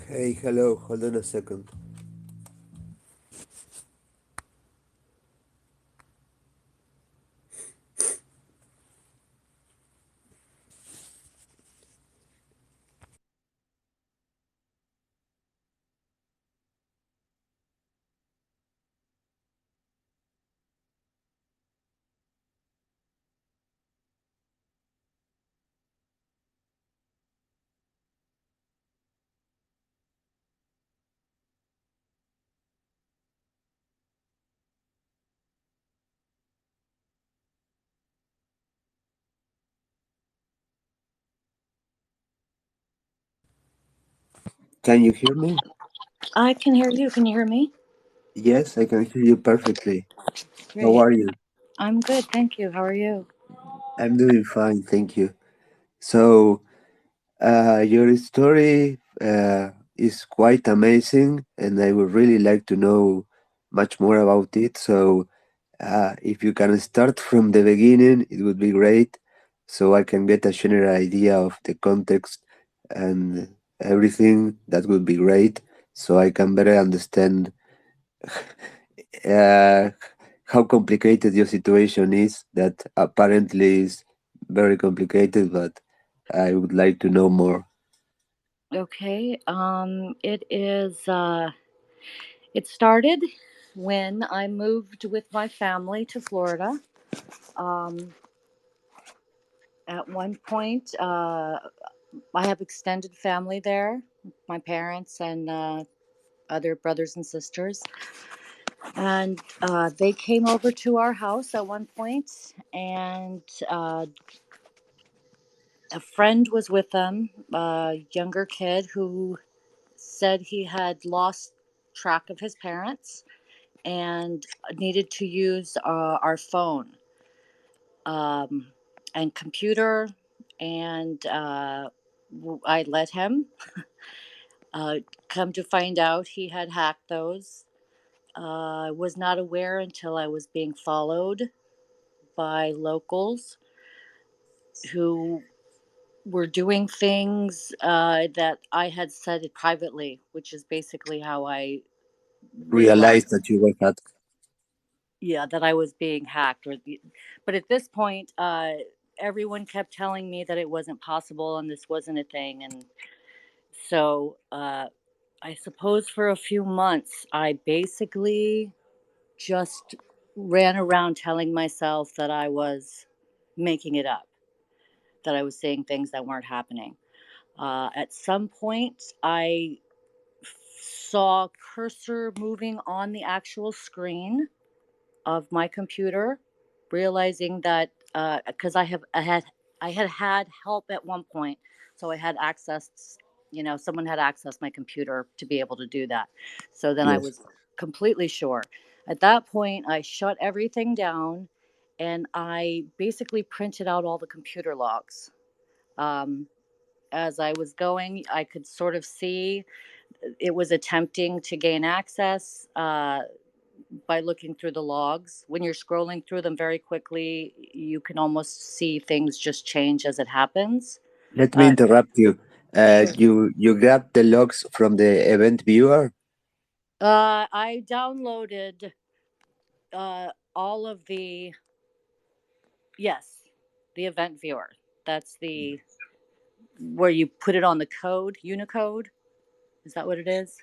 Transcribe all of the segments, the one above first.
Hey, hello, hold on a second. Can you hear me? I can hear you. Can you hear me? Yes, I can hear you perfectly. How Great. are you? I'm good. Thank you. How are you? I'm doing fine, thank you. So, your story is quite amazing, and I would really like to know much more about it. So, if you can start from the beginning, it would be great, so I can get a general idea of the context and everything. That would be great, so I can better understand uh, how complicated your situation is. That apparently is very complicated, but I would like to know more. Okay. It started when I moved with my family to Florida. Um, at one point, I have extended family there, my parents and other brothers and sisters. And they came over to our house at one point, and a friend was with them, a younger kid who said he had lost track of his parents and needed to use our phone um, and computer. And I let him. Uh, Come to find out, he had hacked those. I was not aware until I was being followed by locals who were doing things that I had said it privately, which is basically how I Realize realized, that you were hacked. yeah, that I was being hacked. But at this point, everyone kept telling me that it wasn't possible and this wasn't a thing. And so I suppose for a few months, I basically just ran around telling myself that I was making it up, that I was saying things that weren't happening. At some point, I saw cursor moving on the actual screen of my computer, realizing that because I had help at one point, so I had access. Someone had accessed my computer to be able to do that. So then I Yes. was completely sure. At that point, I shut everything down, and I basically printed out all the computer logs. Um, as I was going, I could sort of see it was attempting to gain access. By looking through the logs. When you're scrolling through them very quickly, you can almost see things just change as it happens. Let me Uh, interrupt you. sure. You grabbed the logs from the event viewer. I downloaded all of the, yes, the event viewer. That's the where you put it on the code, Unicode. Is that what it is?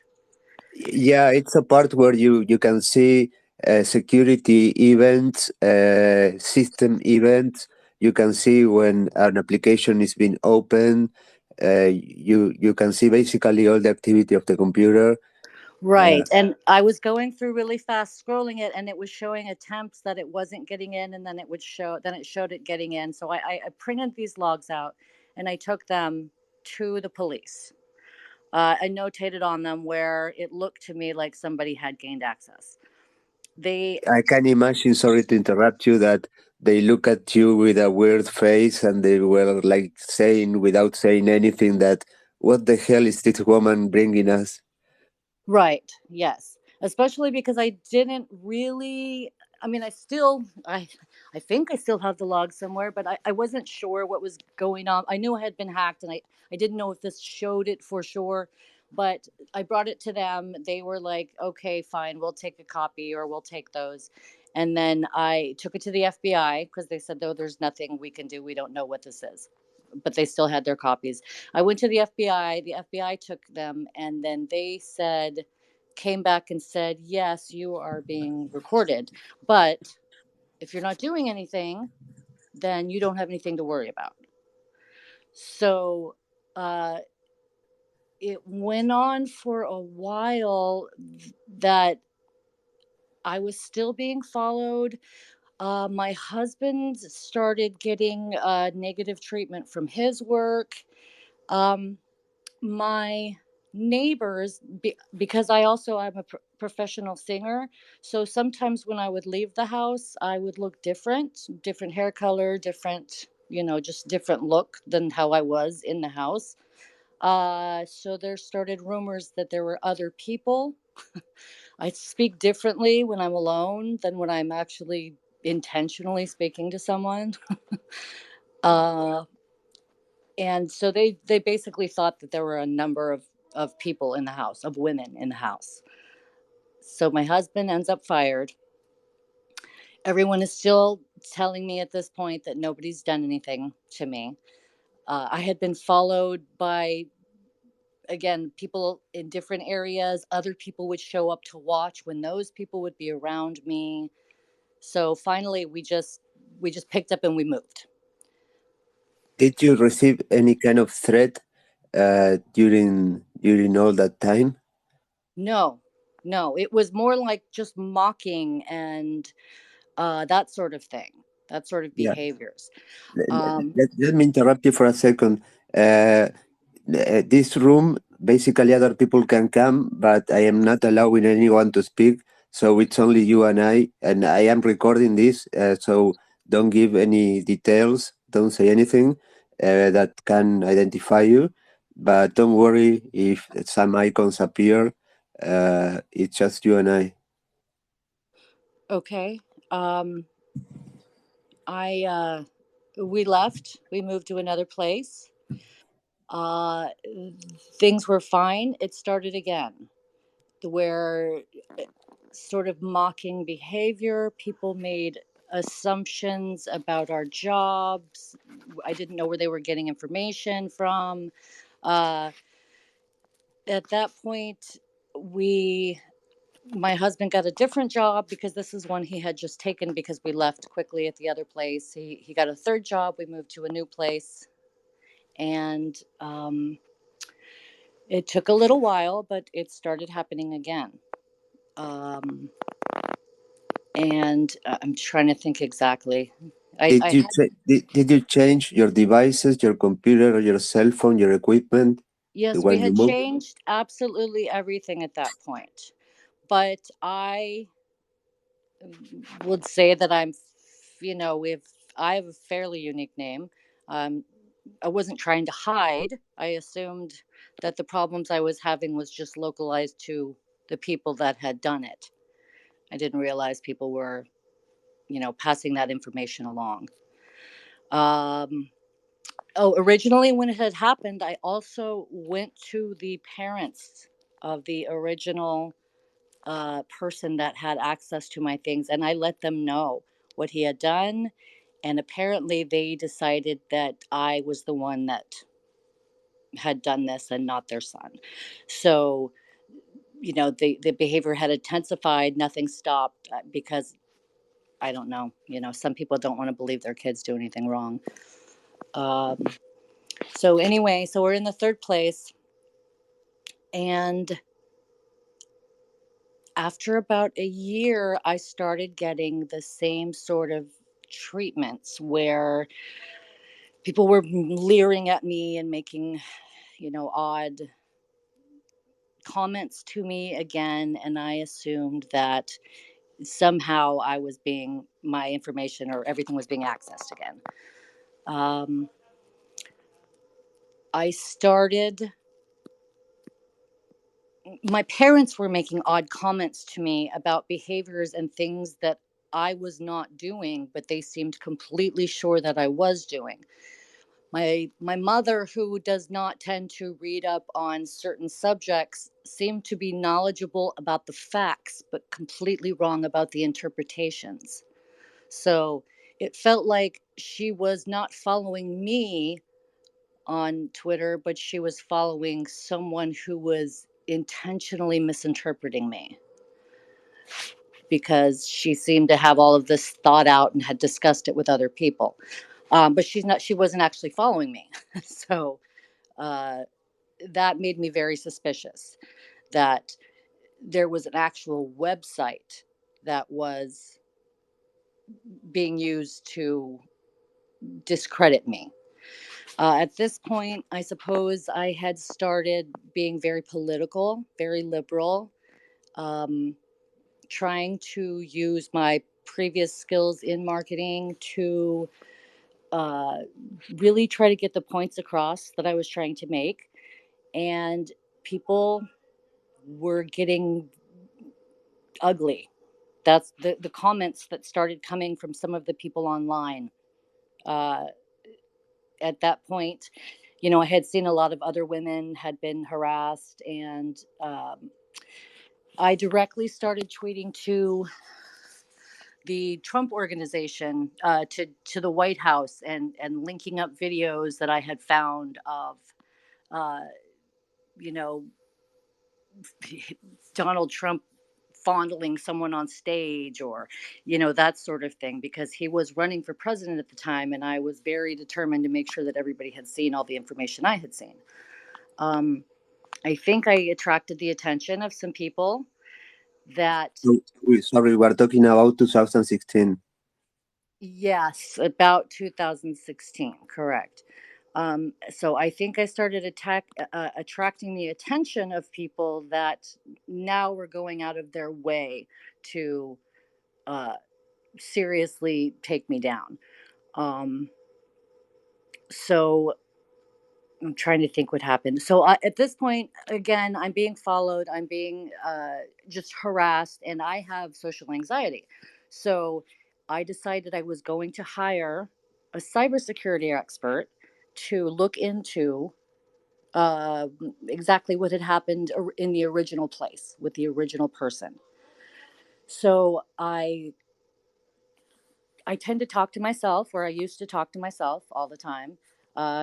Yeah, it's a part where you can see security events, system events. You can see when an application is being opened. You can see basically all the activity of the computer. Uh, Right. And I was going through really fast scrolling it, and it was showing attempts that it wasn't getting in, and then it showed it getting in. So I printed these logs out and I took them to the police. I notated on them where it looked to me like somebody had gained access. They, I can imagine. Sorry to interrupt you. That they look at you with a weird face, and they were like saying, without saying anything, that what the hell is this woman bringing us? right, yes. Especially because I didn't really. I mean, I think I still have the log somewhere, but I wasn't sure what was going on. I knew I had been hacked, and I didn't know if this showed it for sure. But I brought it to them. They were like, "Okay, fine, we'll take a copy, or we'll take those." And then I took it to the FBI because they said, "No, there's nothing we can do. We don't know what this is." But they still had their copies. I went to the FBI. The FBI took them, and then they said, came back and said, "Yes, you are being recorded, but if you're not doing anything, then you don't have anything to worry about." So uh, it went on for a while that I was still being followed. My husband started getting negative treatment from his work. Um, my neighbors, because I also I'm a professional singer, so sometimes when I would leave the house I would look different hair color, different, just different look than how I was in the house. So there started rumors that there were other people. I speak differently when I'm alone than when I'm actually intentionally speaking to someone. uh and so they basically thought that there were a number of people in the house, of women in the house. So my husband ends up fired. Everyone is still telling me at this point that nobody's done anything to me. I had been followed by, again, people in different areas. Other people would show up to watch when those people would be around me. So finally we just picked up and we moved. Did you receive any kind of threat during all that time? No, no, it was more like just mocking and that sort of thing, that sort of Yeah. behaviors. Let, Um, let me interrupt you for a second. Uh, this room, basically, other people can come, but I am not allowing anyone to speak. So it's only you and I am recording this. So don't give any details. Don't say anything that can identify you. But don't worry if some icons appear. It's just you and I. okay. Um, I We left. We moved to another place. Uh, Things were fine. It started again, where sort of mocking behavior. People made assumptions about our jobs. I didn't know where they were getting information from. Uh, at that point, we my husband got a different job because this is one he had just taken because we left quickly at the other place. He got a third job. We moved to a new place, and it took a little while, but it started happening again. Um, and I'm trying to think exactly. I had Did you change your devices, your computer, your cell phone, your equipment Yes, we when you had moved? changed absolutely everything at that point. But I would say that we've I have a fairly unique name. Um, I wasn't trying to hide. I assumed that the problems I was having was just localized to the people that had done it. I didn't realize people were, passing that information along. Um, Originally, when it had happened, I also went to the parents of the original person that had access to my things, and I let them know what he had done. And apparently, they decided that I was the one that had done this and not their son. So, the behavior had intensified. Nothing stopped because I don't know. Some people don't want to believe their kids do anything wrong. Um, so, anyway, so we're in the third place. And after about a year, I started getting the same sort of treatments where people were leering at me and making, odd comments to me again. And I assumed that somehow my information or everything was being accessed again. Um, I started, my parents were making odd comments to me about behaviors and things that I was not doing, but they seemed completely sure that I was doing. My mother, who does not tend to read up on certain subjects, seemed to be knowledgeable about the facts, but completely wrong about the interpretations. So it felt like she was not following me on Twitter, but she was following someone who was intentionally misinterpreting me because she seemed to have all of this thought out and had discussed it with other people. But she wasn't actually following me. So uh, that made me very suspicious that there was an actual website that was being used to discredit me. At this point, I suppose I had started being very political, very liberal, um, trying to use my previous skills in marketing to uh, really try to get the points across that I was trying to make. And people were getting ugly. That's the comments that started coming from some of the people online. Uh, at that point, I had seen a lot of other women had been harassed, and I directly started tweeting to the Trump organization, to the White House, and linking up videos that I had found of, uh, you know, Donald Trump fondling someone on stage, or that sort of thing, because he was running for president at the time, and I was very determined to make sure that everybody had seen all the information I had seen. um, I think I attracted the attention of some people that, So, sorry, we're talking about 2016. yes, about 2016, correct. So I think I started attracting the attention of people that now were going out of their way to uh, seriously take me down. Um, so I'm trying to think what happened. So at this point, again, I'm being followed. I'm being just harassed, and I have social anxiety. So I decided I was going to hire a cybersecurity expert to look into uh, exactly what had happened in the original place with the original person. So I tend to talk to myself, or I used to talk to myself all the time.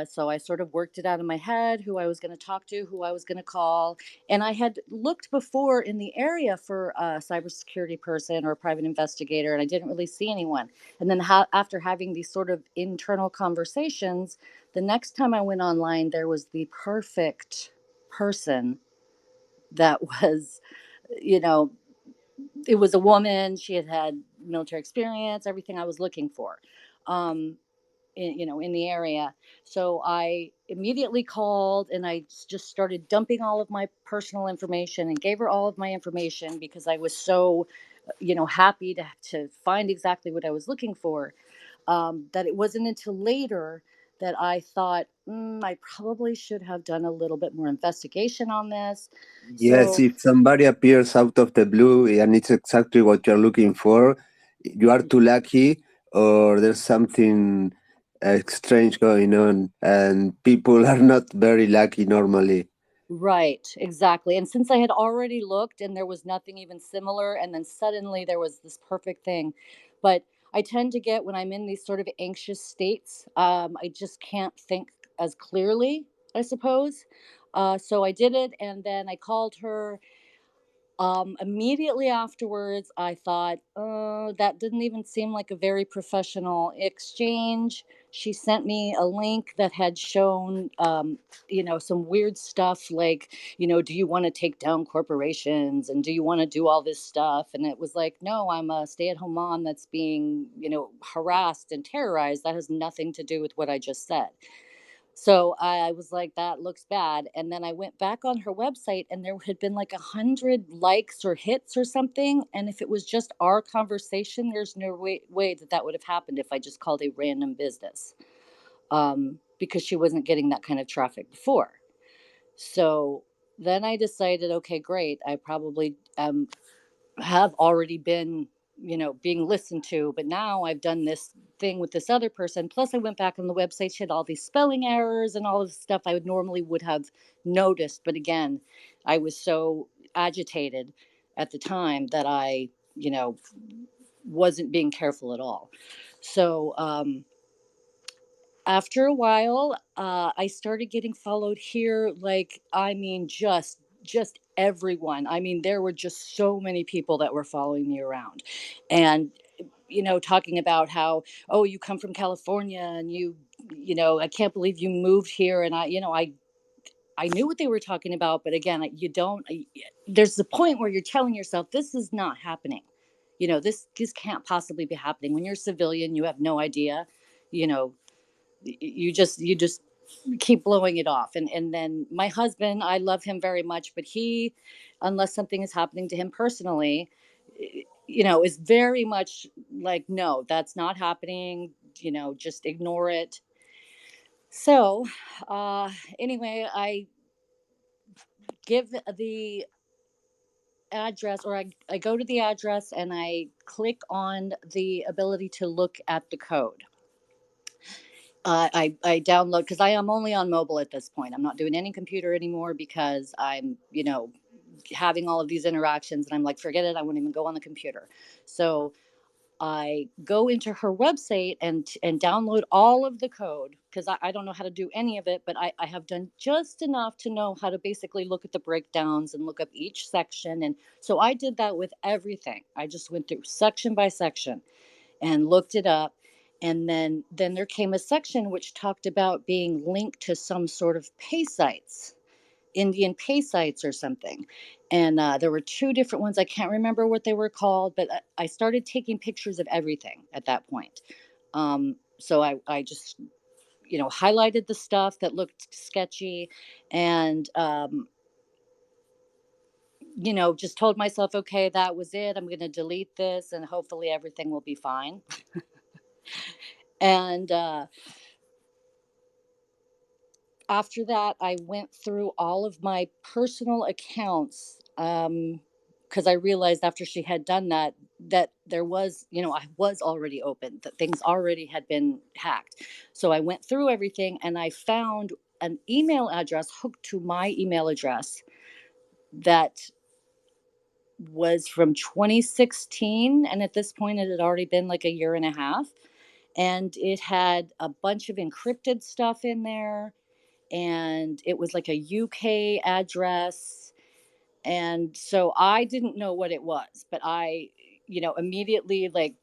So I sort of worked it out in my head who I was going to talk to, who I was going to call. And I had looked before in the area for a cybersecurity person or a private investigator, and I didn't really see anyone. And then after having these sort of internal conversations, the next time I went online, there was the perfect person that was, you know, it was a woman. She had had military experience, everything I was looking for, um, in the area. So I immediately called, and I just started dumping all of my personal information and gave her all of my information because I was so, happy to find exactly what I was looking for. That it wasn't until later that I thought, I probably should have done a little bit more investigation on this. Yes, So, if somebody appears out of the blue and it's exactly what you're looking for, you are too lucky, or there's something strange going on, and people are not very lucky normally. right, exactly. And since I had already looked and there was nothing even similar, and then suddenly there was this perfect thing. But I tend to get, when I'm in these sort of anxious states, I just can't think as clearly, I suppose. So I did it, and then I called her. Immediately afterwards, I thought, oh, that didn't even seem like a very professional exchange. She sent me a link that had shown, some weird stuff like, do you want to take down corporations, and do you want to do all this stuff? And it was like, no, I'm a stay at home mom that's being, harassed and terrorized. That has nothing to do with what I just said. So I was like, that looks bad. And then I went back on her website, and there had been like 100 likes or hits or something. And if it was just our conversation, there's no way that would have happened if I just called a random business, because she wasn't getting that kind of traffic before. So then I decided, okay, great. I probably have already been being listened to. But now I've done this thing with this other person. Plus, I went back on the website, she had all these spelling errors and all of this stuff I would normally would have noticed. But again, I was so agitated at the time that I, wasn't being careful at all. So, after a while, I started getting followed here. Like, I mean, just everyone. I mean, there were just so many people that were following me around, and talking about how, oh, you come from California, and I can't believe you moved here. And I knew what they were talking about, but again, you don't. There's the point where you're telling yourself this is not happening. This can't possibly be happening. When you're a civilian, you have no idea. You know, you just keep blowing it off. And then my husband, I love him very much, but he, unless something is happening to him personally, is very much like, no, that's not happening. Just ignore it. So, uh anyway, I give the address, or I go to the address and I click on the ability to look at the code. I download, because I am only on mobile at this point. I'm not doing any computer anymore because I'm, having all of these interactions, and I'm like, forget it. I won't even go on the computer. So I go into her website and download all of the code, because I don't know how to do any of it, but I have done just enough to know how to basically look at the breakdowns and look up each section. And so I did that with everything. I just went through section by section and looked it up. And then there came a section which talked about being linked to some sort of pay sites, Indian pay sites or something. And there were two different ones. I can't remember what they were called, but I started taking pictures of everything at that point. So I just, highlighted the stuff that looked sketchy, and, just told myself, okay, that was it. I'm going to delete this and hopefully everything will be fine. And after that, I went through all of my personal accounts, because I realized after she had done that, that there was, I was already open, that things already had been hacked. So I went through everything and I found an email address hooked to my email address that was from 2016. And at this point, it had already been like a year and a half. And it had a bunch of encrypted stuff in there, and it was like a UK address. And so I didn't know what it was, but I, immediately like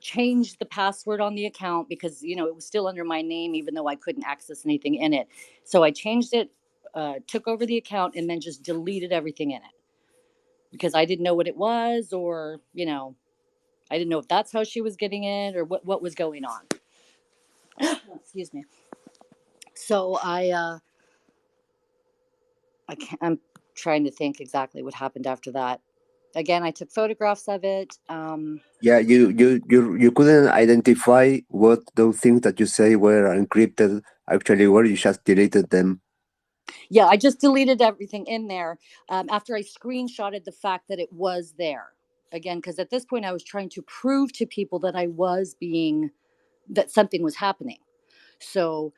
changed the password on the account, because, it was still under my name, even though I couldn't access anything in it. So I changed it, took over the account, and then just deleted everything in it, because I didn't know what it was, or, I didn't know if that's how she was getting it or what was going on. Excuse me. So I'm trying to think exactly what happened after that. Again, I took photographs of it. Yeah, you couldn't identify what those things that you say were encrypted actually were. You just deleted them. Yeah, I just deleted everything in there, after I screenshotted the fact that it was there. Again, because at this point I was trying to prove to people that that something was happening. So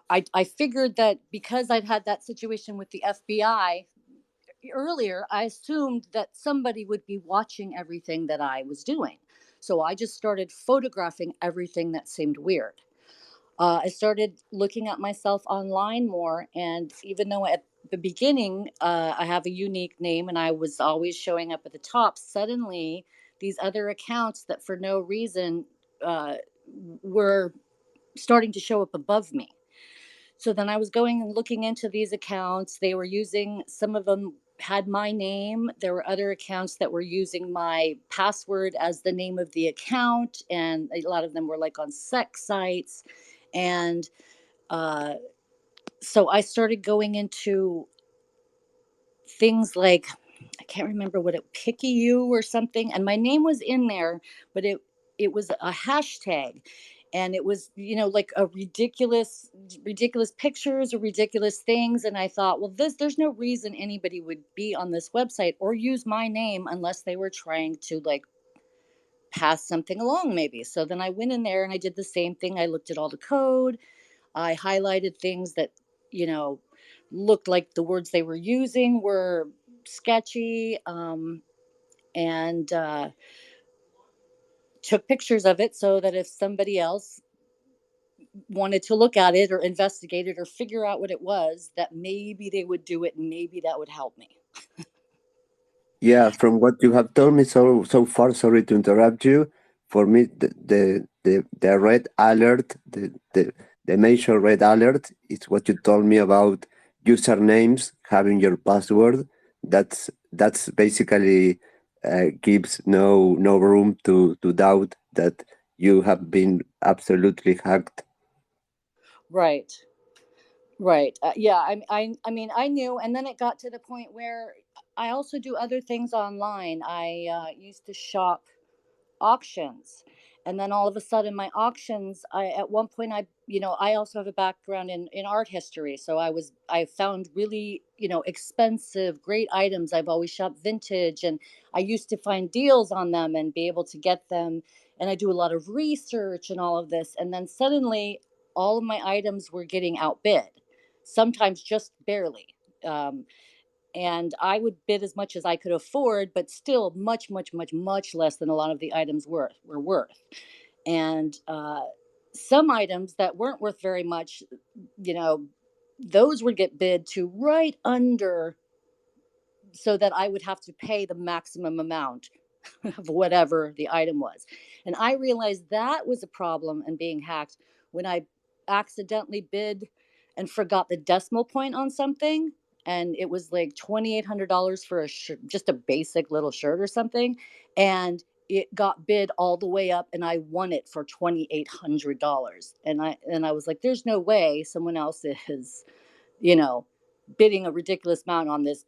I figured that because I'd had that situation with the FBI earlier, I assumed that somebody would be watching everything that I was doing. So I just started photographing everything that seemed weird. I started looking at myself online more. And even though at the beginning, I have a unique name and I was always showing up at the top, suddenly these other accounts that for no reason, uh, were starting to show up above me. So then I was going and looking into these accounts. They were using, some of them had my name. There were other accounts that were using my password as the name of the account. And a lot of them were like on sex sites. And uh, so I started going into things like, I can't remember what it, Picky You or something. And my name was in there, but it was a hashtag. and it was, like a ridiculous pictures or ridiculous things, and I thought, well, there's no reason anybody would be on this website or use my name unless they were trying to like pass something along maybe. So then I went in there and I did the same thing. I looked at all the code. I highlighted things that, you know, looked like the words they were using were sketchy, and took pictures of it so that if somebody else wanted to look at it or investigate it or figure out what it was, that maybe they would do it and maybe that would help me. Yeah, from what you have told me so far, sorry to interrupt you. For me, the red alert, the major red alert is what you told me about usernames having your password. That's basically gives no room to doubt that you have been absolutely hacked. Right. Right. Yeah. I mean, I knew, and then it got to the point where I also do other things online. I used to shop auctions, and then all of a sudden my auctions, I at one point, I also have a background in art history, so I found really, expensive great items. I've always shopped vintage, and I used to find deals on them and be able to get them, and I do a lot of research and all of this, and then suddenly all of my items were getting outbid, sometimes just barely. um, and I would bid as much as I could afford, but still much, much, much, much less than a lot of the items were worth. And some items that weren't worth very much, you know, those would get bid to right under, so that I would have to pay the maximum amount of whatever the item was. And I realized that was a problem and being hacked when I accidentally bid and forgot the decimal point on something. And it was like $2,800 for a shirt, just a basic little shirt or something. And it got bid all the way up, and I won it for $2,800. And I was like, there's no way someone else is, you know, bidding a ridiculous amount on this,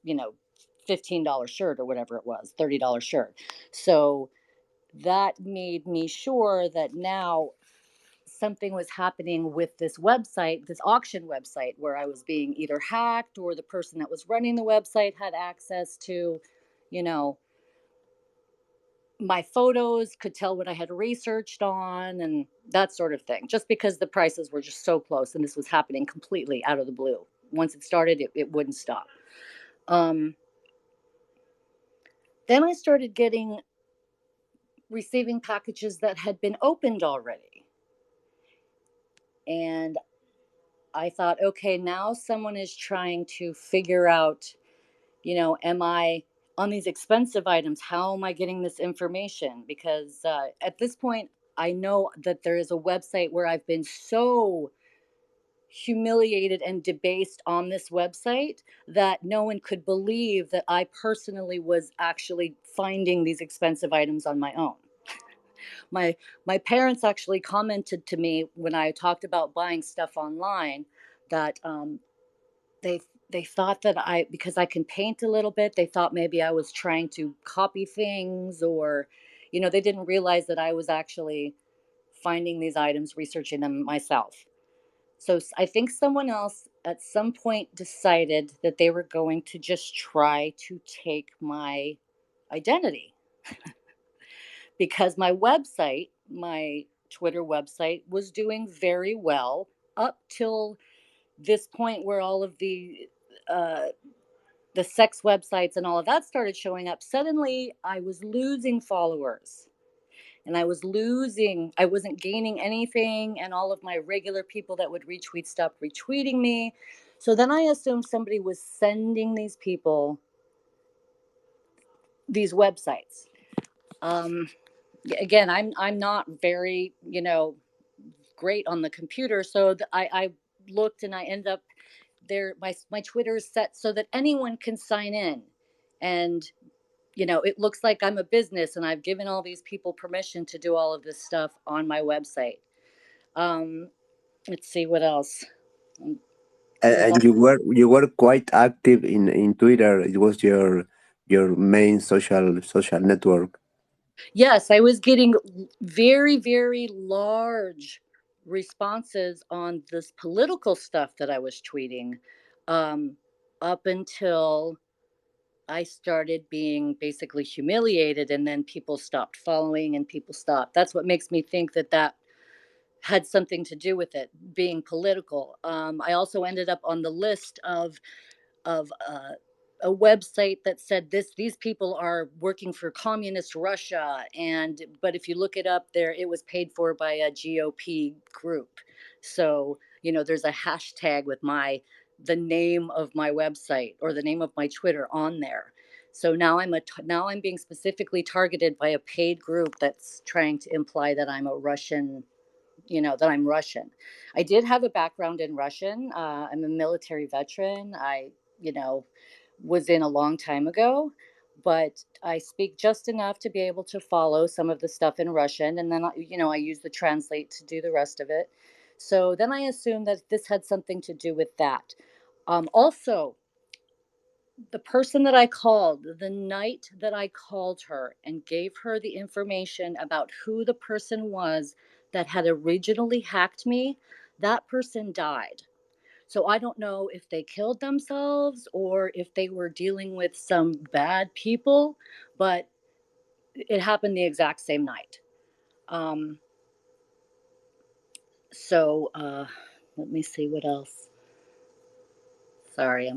$15 shirt or whatever it was, $30 shirt. So that made me sure that now something was happening with this website, this auction website, where I was being either hacked or the person that was running the website had access to, you know, my photos, could tell what I had researched on and that sort of thing, just because the prices were just so close and this was happening completely out of the blue. Once it started, it wouldn't stop. Um, then I started receiving packages that had been opened already. And I thought, okay, now someone is trying to figure out, am I on these expensive items? How am I getting this information? Because at this point, I know that there is a website where I've been so humiliated and debased on this website that no one could believe that I personally was actually finding these expensive items on my own. My parents actually commented to me when I talked about buying stuff online that they they thought that because I can paint a little bit, they thought maybe I was trying to copy things, or they didn't realize that I was actually finding these items, researching them myself. So I think someone else at some point decided that they were going to just try to take my identity, because my Twitter website, was doing very well up till this point where all of uh, the sex websites and all of that started showing up. Suddenly, I was losing followers. And I wasn't gaining anything. And all of my regular people that would retweet stopped retweeting me. So then I assumed somebody was sending these people these websites. Um, Again, I'm not very, great on the computer. So I looked and I ended up there. My Twitter is set so that anyone can sign in. And it looks like I'm a business, and I've given all these people permission to do all of this stuff on my website. Um, let's see what else. There's And you were quite active in Twitter. It was your main social network. Yes, I was getting very, very large. responses on this political stuff that I was tweeting, um, up until I started being basically humiliated, and then people stopped following and people stopped. That's what makes me think that that had something to do with it being political. I also ended up on the list of a website that said these people are working for communist Russia, and but if you look it up there, it was paid for by a GOP group. So there's a hashtag with the name of my website or the name of my Twitter on there. So now I'm being specifically targeted by a paid group that's trying to imply that I'm a Russian, that I'm Russian. I did have a background in Russian. I'm a military veteran. I, you know, was in a long time ago, but I speak just enough to be able to follow some of the stuff in Russian. And then, I use the translate to do the rest of it. So then I assumed that this had something to do with that. Also, the person that I called, the night that I called her and gave her the information about who the person was that had originally hacked me, that person died. So I don't know if they killed themselves or if they were dealing with some bad people, but it happened the exact same night. Um, so let me see what else. Sorry,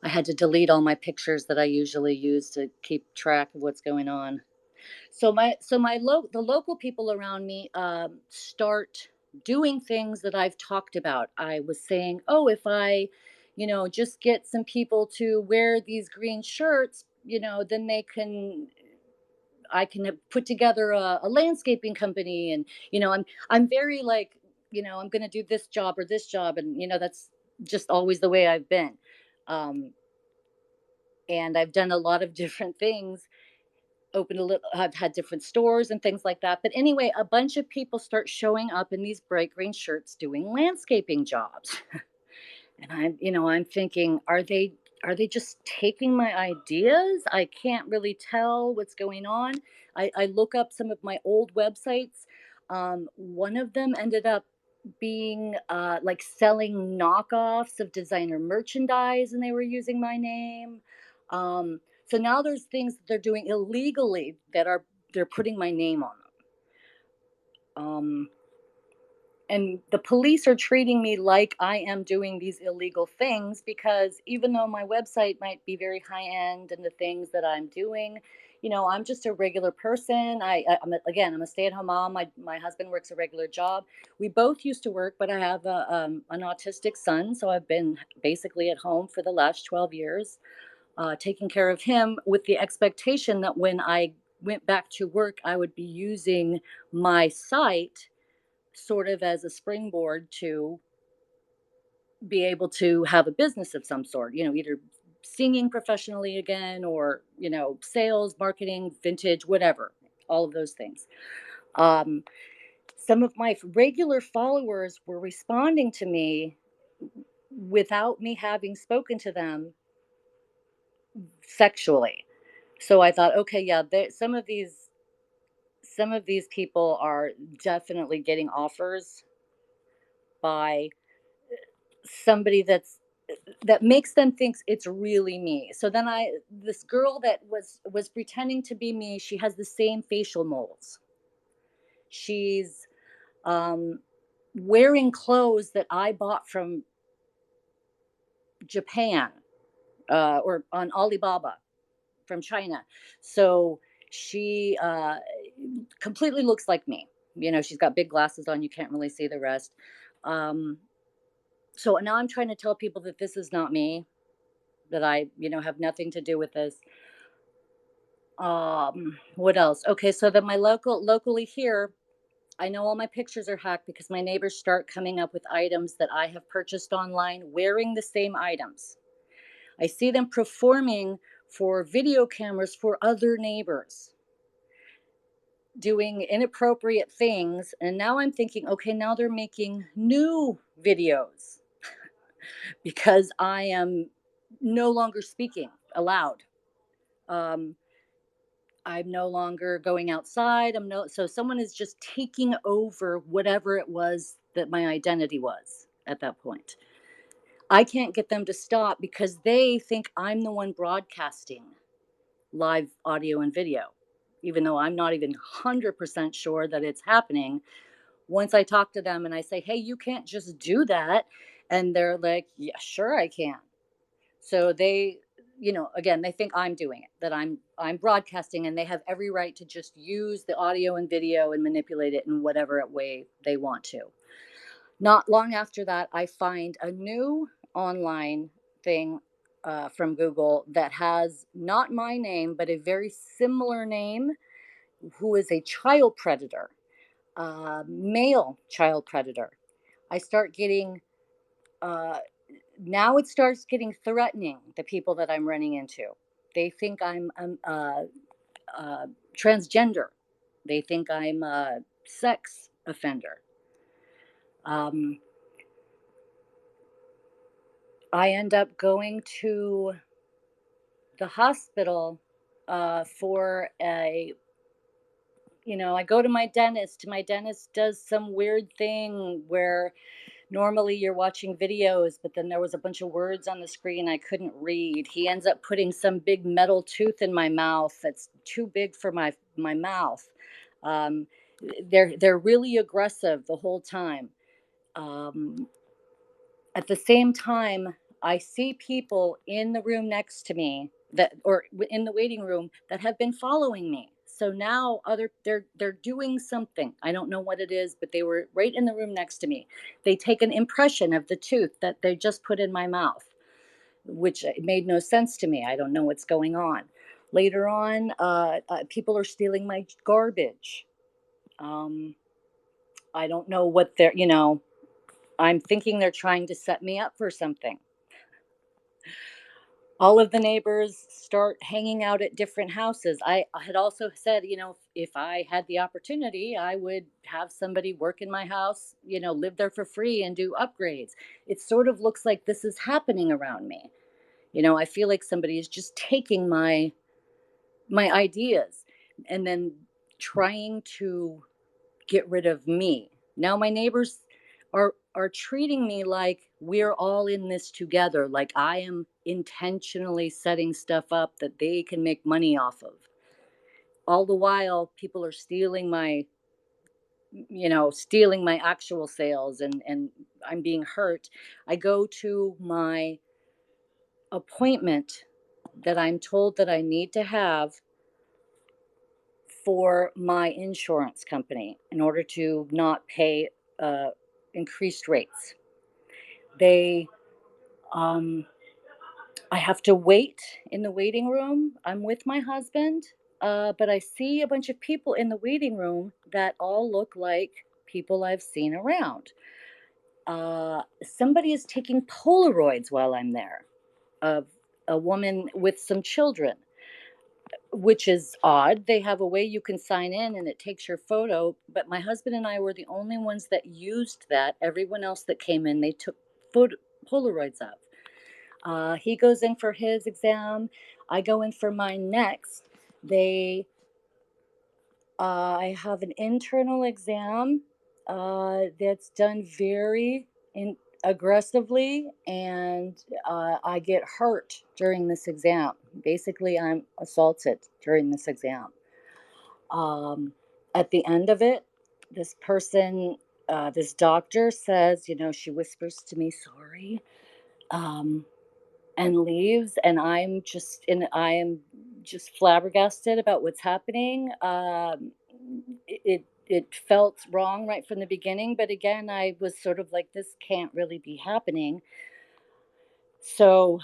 I had to delete all my pictures that I usually use to keep track of what's going on. The local people around me start doing things that I've talked about. I was saying, oh, if I, just get some people to wear these green shirts, then I can put together a landscaping company, and I'm very like, I'm going to do this job or this job, and that's just always the way I've been. Um, and I've done a lot of different things, I've had different stores and things like that. But anyway, a bunch of people start showing up in these bright green shirts doing landscaping jobs. And I'm thinking, are they just taking my ideas? I can't really tell what's going on. I look up some of my old websites. One of them ended up being like selling knockoffs of designer merchandise, and they were using my name. So now there's things that they're doing illegally that they're putting my name on them. And the police are treating me like I am doing these illegal things, because even though my website might be very high end and the things that I'm doing, I'm just a regular person. I'm a stay-at-home mom. My husband works a regular job. We both used to work, but I have an autistic son, so I've been basically at home for the last 12 years, taking care of him, with the expectation that when I went back to work, I would be using my site sort of as a springboard to be able to have a business of some sort, either singing professionally again, or, sales, marketing, vintage, whatever, all of those things. Um, some of my regular followers were responding to me without me having spoken to them sexually. So I thought, okay, yeah, some of these people are definitely getting offers by somebody that makes them think it's really me. So then this girl that was pretending to be me, she has the same facial molds. She's um, wearing clothes that I bought from Japan, or on Alibaba from China. So she completely looks like me. She's got big glasses on. You can't really see the rest. Um, so now I'm trying to tell people that this is not me, that I, have nothing to do with this. What else? Okay, so then locally here, I know all my pictures are hacked because my neighbors start coming up with items that I have purchased online wearing the same items. I see them performing for video cameras for other neighbors, doing inappropriate things. And now I'm thinking, okay, now they're making new videos because I am no longer speaking aloud. Um, I'm no longer going outside. So someone is just taking over whatever it was that my identity was at that point. I can't get them to stop because they think I'm the one broadcasting live audio and video, even though I'm not even 100% sure that it's happening. Once I talk to them and I say, hey, you can't just do that. And they're like, yeah, sure, I can. So they, again, they think I'm doing it, that I'm broadcasting, and they have every right to just use the audio and video and manipulate it in whatever way they want to. Not long after that, I find a new online thing from Google that has not my name, but a very similar name, who is a child predator, male child predator. I start getting, uh, now it starts getting threatening, the people that I'm running into. They think I'm transgender. They think I'm a sex offender. Um, I end up going to the hospital for a, I go to my dentist. My dentist does some weird thing where normally you're watching videos, but then there was a bunch of words on the screen I couldn't read. He ends up putting some big metal tooth in my mouth that's too big for my mouth. Um, they're really aggressive the whole time. Um, at the same time, I see people in the room next to me, or in the waiting room, that have been following me. So now they're doing something. I don't know what it is, but they were right in the room next to me. They take an impression of the tooth that they just put in my mouth, which made no sense to me. I don't know what's going on. Later on, people are stealing my garbage. Um, I don't know what I'm thinking they're trying to set me up for something. All of the neighbors start hanging out at different houses. I had also said, if I had the opportunity, I would have somebody work in my house, live there for free and do upgrades. It sort of looks like this is happening around me. I feel like somebody is just taking my ideas and then trying to get rid of me. Now my neighbors are treating me like we're all in this together, like I am intentionally setting stuff up that they can make money off of. All the while people are stealing my actual sales, and I'm being hurt. I go to my appointment that I'm told that I need to have for my insurance company in order to not pay increased rates. They, um, I have to wait in the waiting room. I'm with my husband, but I see a bunch of people in the waiting room that all look like people I've seen around. Somebody is taking Polaroids while I'm there of a woman with some children, which is odd. They have a way you can sign in and it takes your photo, but my husband and I were the only ones that used that. Everyone else that came in, they took Polaroids of. He goes in for his exam. I go in for mine next. They, I have an internal exam that's done very aggressively, and I get hurt during this exam. Basically, I'm assaulted during this exam. Um, at the end of it, this person, this doctor says, she whispers to me, sorry, um, and leaves. And I am just flabbergasted about what's happening. It felt wrong right from the beginning, but again, I was sort of like, this can't really be happening. So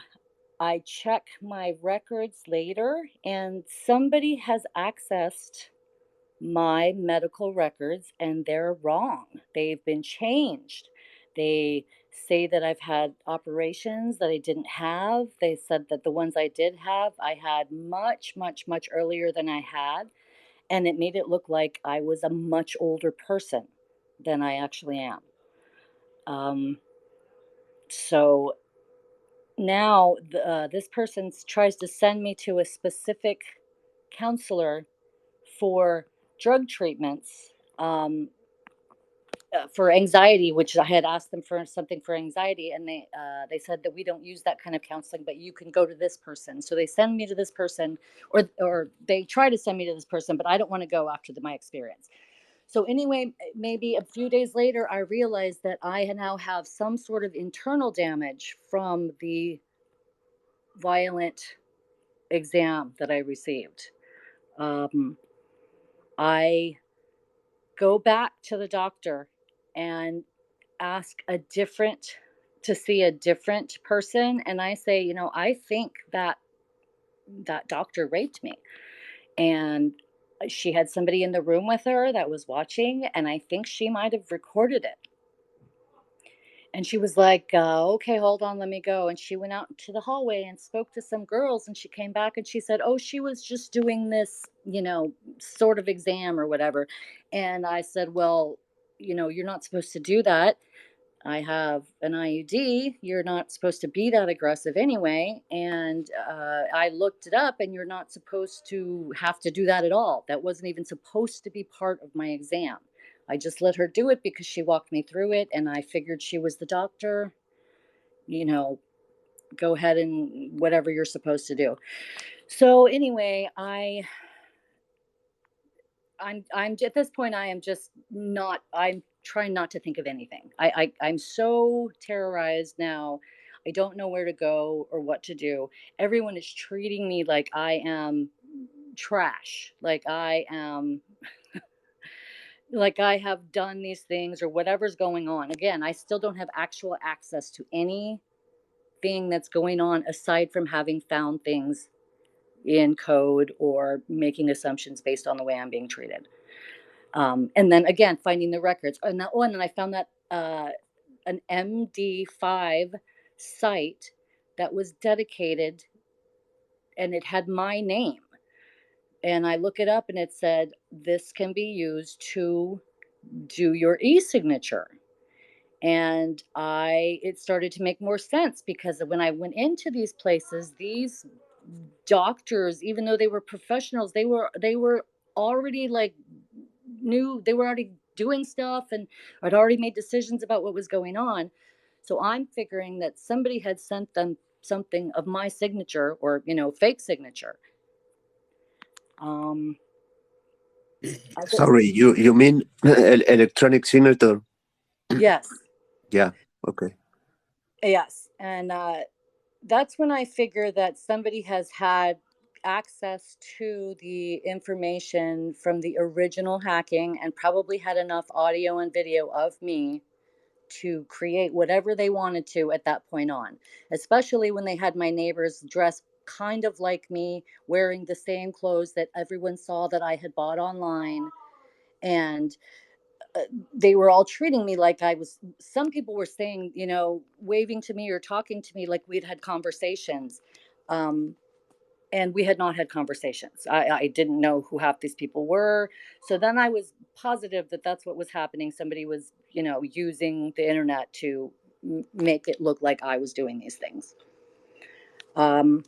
I check my records later, and somebody has accessed my medical records, and they're wrong. They've been changed. They say that I've had operations that I didn't have. They said that the ones I did have, I had much, much, much earlier than I had. And it made it look like I was a much older person than I actually am. Um, so now this person tries to send me to a specific counselor for drug treatments, for anxiety, which I had asked them for something for anxiety, and they said that we don't use that kind of counseling, but you can go to this person. So they send me to this person, or they try to send me to this person, but I don't want to go after my experience. So anyway, maybe a few days later, I realized that I now have some sort of internal damage from the violent exam that I received. Um, I go back to the doctor and ask to see a different person, and I say, I think that doctor raped me, and she had somebody in the room with her that was watching, and I think she might have recorded it. And she was like, okay, hold on, let me go. And she went out to the hallway and spoke to some girls. And she came back and she said, oh, she was just doing this, sort of exam or whatever. And I said, well, you're not supposed to do that. I have an IUD. You're not supposed to be that aggressive anyway. And I looked it up, and you're not supposed to have to do that at all. That wasn't even supposed to be part of my exam. I just let her do it because she walked me through it, and I figured she was the doctor. You know, go ahead and whatever you're supposed to do. So anyway, I'm at this point, I am just not, I'm trying not to think of anything. I'm so terrorized now. I don't know where to go or what to do. Everyone is treating me like I am trash, like I have done these things or whatever's going on. Again, I still don't have actual access to anything that's going on aside from having found things in code or making assumptions based on the way I'm being treated. And then again, finding the records. And that one, and I found that an MD5 site that was dedicated, and it had my name. And I look it up, and it said, this can be used to do your e-signature. And it started to make more sense, because when I went into these places, these doctors, even though they were professionals, they were already like they were already doing stuff and had already made decisions about what was going on. So I'm figuring that somebody had sent them something of my signature, or fake signature. um I just, Sorry, you mean electronic signature? yes. Yeah. Okay. Yes. And that's when I figure that somebody has had access to the information from the original hacking, and probably had enough audio and video of me to create whatever they wanted to at that point on, especially when they had my neighbors dressed kind of like me, wearing the same clothes that everyone saw that I had bought online. And they were all treating me like I was, some people were saying, waving to me or talking to me like we'd had conversations. Um, and we had not had conversations. I didn't know who half these people were. So then I was positive that that's what was happening. Somebody was, using the internet to make it look like I was doing these things. Um,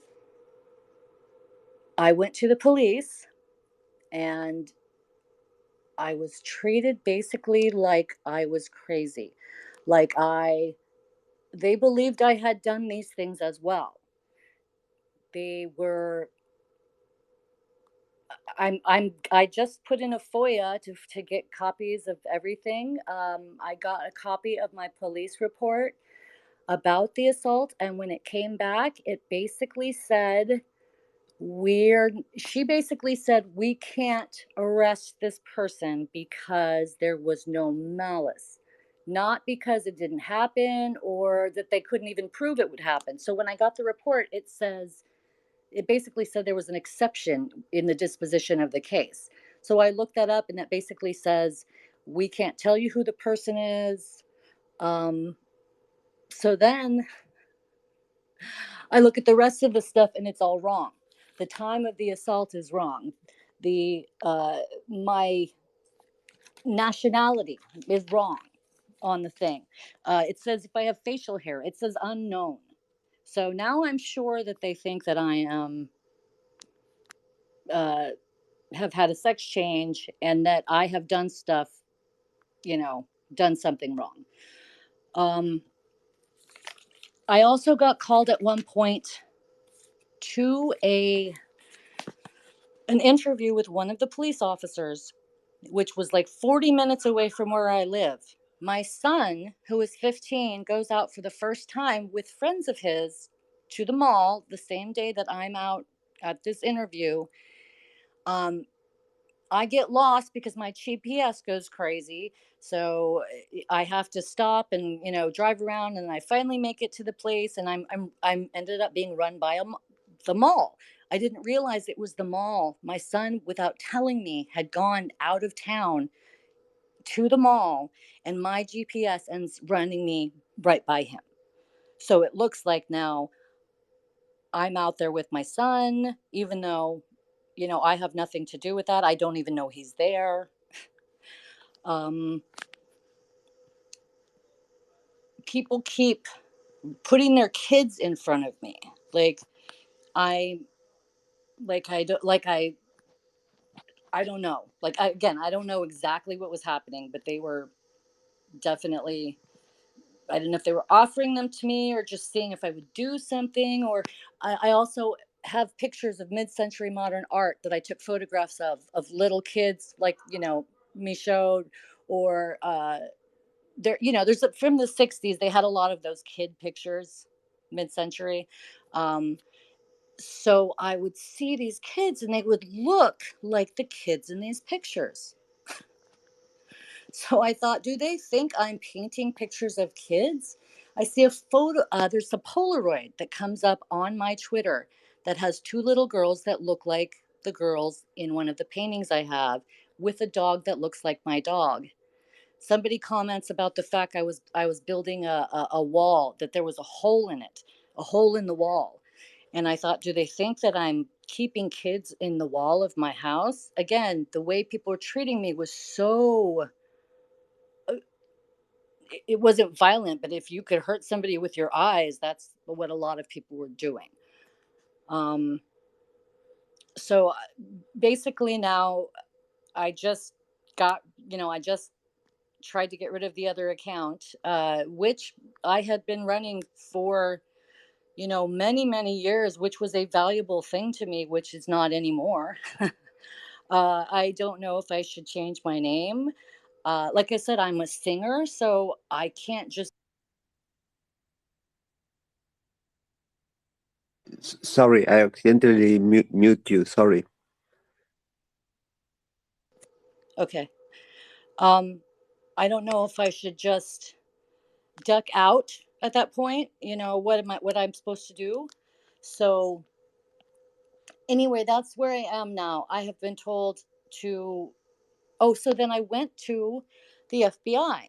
I went to the police, and I was treated basically like I was crazy. Like they believed I had done these things as well. They were I just put in a FOIA to get copies of everything. I got a copy of my police report about the assault, and when it came back, it basically said she basically said we can't arrest this person because there was no malice, not because it didn't happen or that they couldn't even prove it would happen. So when I got the report, it basically said there was an exception in the disposition of the case. So I looked that up, and that basically says we can't tell you who the person is. Um, so then I look at the rest of the stuff, and it's all wrong. The time of the assault is wrong. The My nationality is wrong on the thing. It says if I have facial hair, it says unknown. So now I'm sure that they think that I am uh, have had a sex change and that I have done stuff, done something wrong. Um, I also got called at one point to a an interview with one of the police officers, which was like 40 minutes away from where I live. My son, who is 15, goes out for the first time with friends of his to the mall the same day that I'm out at this interview. Um, I get lost because my GPS goes crazy. So I have to stop and drive around, and I finally make it to the place, and I'm ended up being run by the mall. I didn't realize it was the mall. My son, without telling me, had gone out of town to the mall, and my GPS ends running me right by him. So it looks like now I'm out there with my son, even though I have nothing to do with that. I don't even know he's there. Um, People keep putting their kids in front of me, like I I don't I don't know, again, I don't know exactly what was happening, but they were definitely, I don't know if they were offering them to me or just seeing if I would do something. Or I also have pictures of mid-century modern art that I took photographs of little kids, like me showed, or there's from the 60s. They had a lot of those kid pictures, mid-century. Um, so I would see these kids and they would look like the kids in these pictures. So I thought, do they think I'm painting pictures of kids? I see a photo, there's a Polaroid that comes up on my Twitter that has two little girls that look like the girls in one of the paintings I have, with a dog that looks like my dog. Somebody comments about the fact I was building a wall, that there was a hole in it, a hole in the wall. And I thought, do they think that I'm keeping kids in the wall of my house? Again, the way people were treating me was so, it wasn't violent, but if you could hurt somebody with your eyes, that's what a lot of people were doing. Um, so basically now I just got, I just tried to get rid of the other account, which I had been running for, many, many years, which was a valuable thing to me, which is not anymore. I don't know if I should change my name. Like I said, I'm a singer, so I can't just. Sorry, I accidentally mute you. Sorry. Okay. Um, I don't know if I should just duck out at that point. What I'm supposed to do. So anyway, that's where I am now. I have been told to. Oh, so then I went to the FBI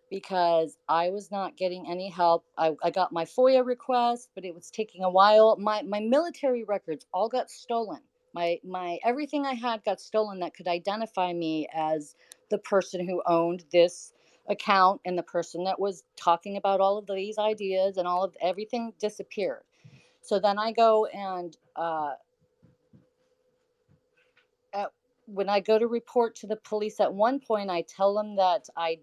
because I was not getting any help. I got my FOIA request, but it was taking a while. My military records all got stolen. My everything I had got stolen that could identify me as the person who owned this account, and the person that was talking about all of these ideas, and all of everything disappeared. So then I go and at, when I go to report to the police, at one point I tell them that I